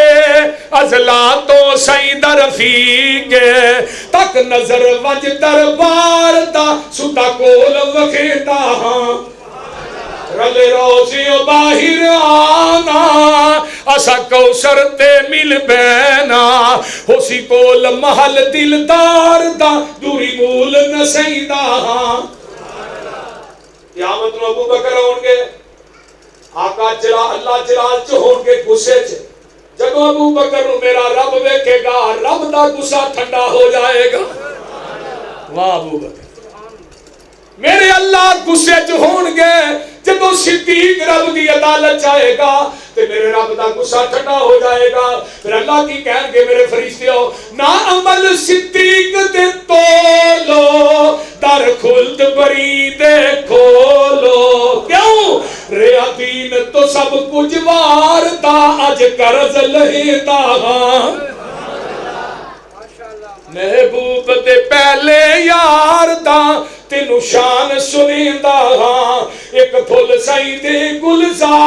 ازلا تو سعید رفیق تک نظر وج دربار دا ستا کول وکھیدا ہاں. رل روزی باہر آنا اسا کوثر تے مل بینا ہوسی کول محل دلدار دا دوری مول نسیدا ہاں. قیامت نو ابو بکر ہون گے آقا جلا اللہ جلال چ ہون گے غصے چ. جدو ابو بکر نو میرا رب ویکھے گا رب دا غصہ ٹھنڈا ہو جائے گا. واہ ابو بکر میرے اللہ غصے چ ہون گے. جدو صدیق رب دی عدالت چاہے گا تے میرے رب دا غصہ ٹھنڈا ہو جائے گا. پھر اللہ کی کہیں گے میرے فرشتیوں نا عمل صدیق دے تولو در خلد بری دے کھولو. کیوں ریا دین تو سب کچھ وار دا اج قرض لہیدا ہاں. محبوب دے پہلے یار دا تینو شان سنیدا ہاں ایک پھل سائی دے گلزار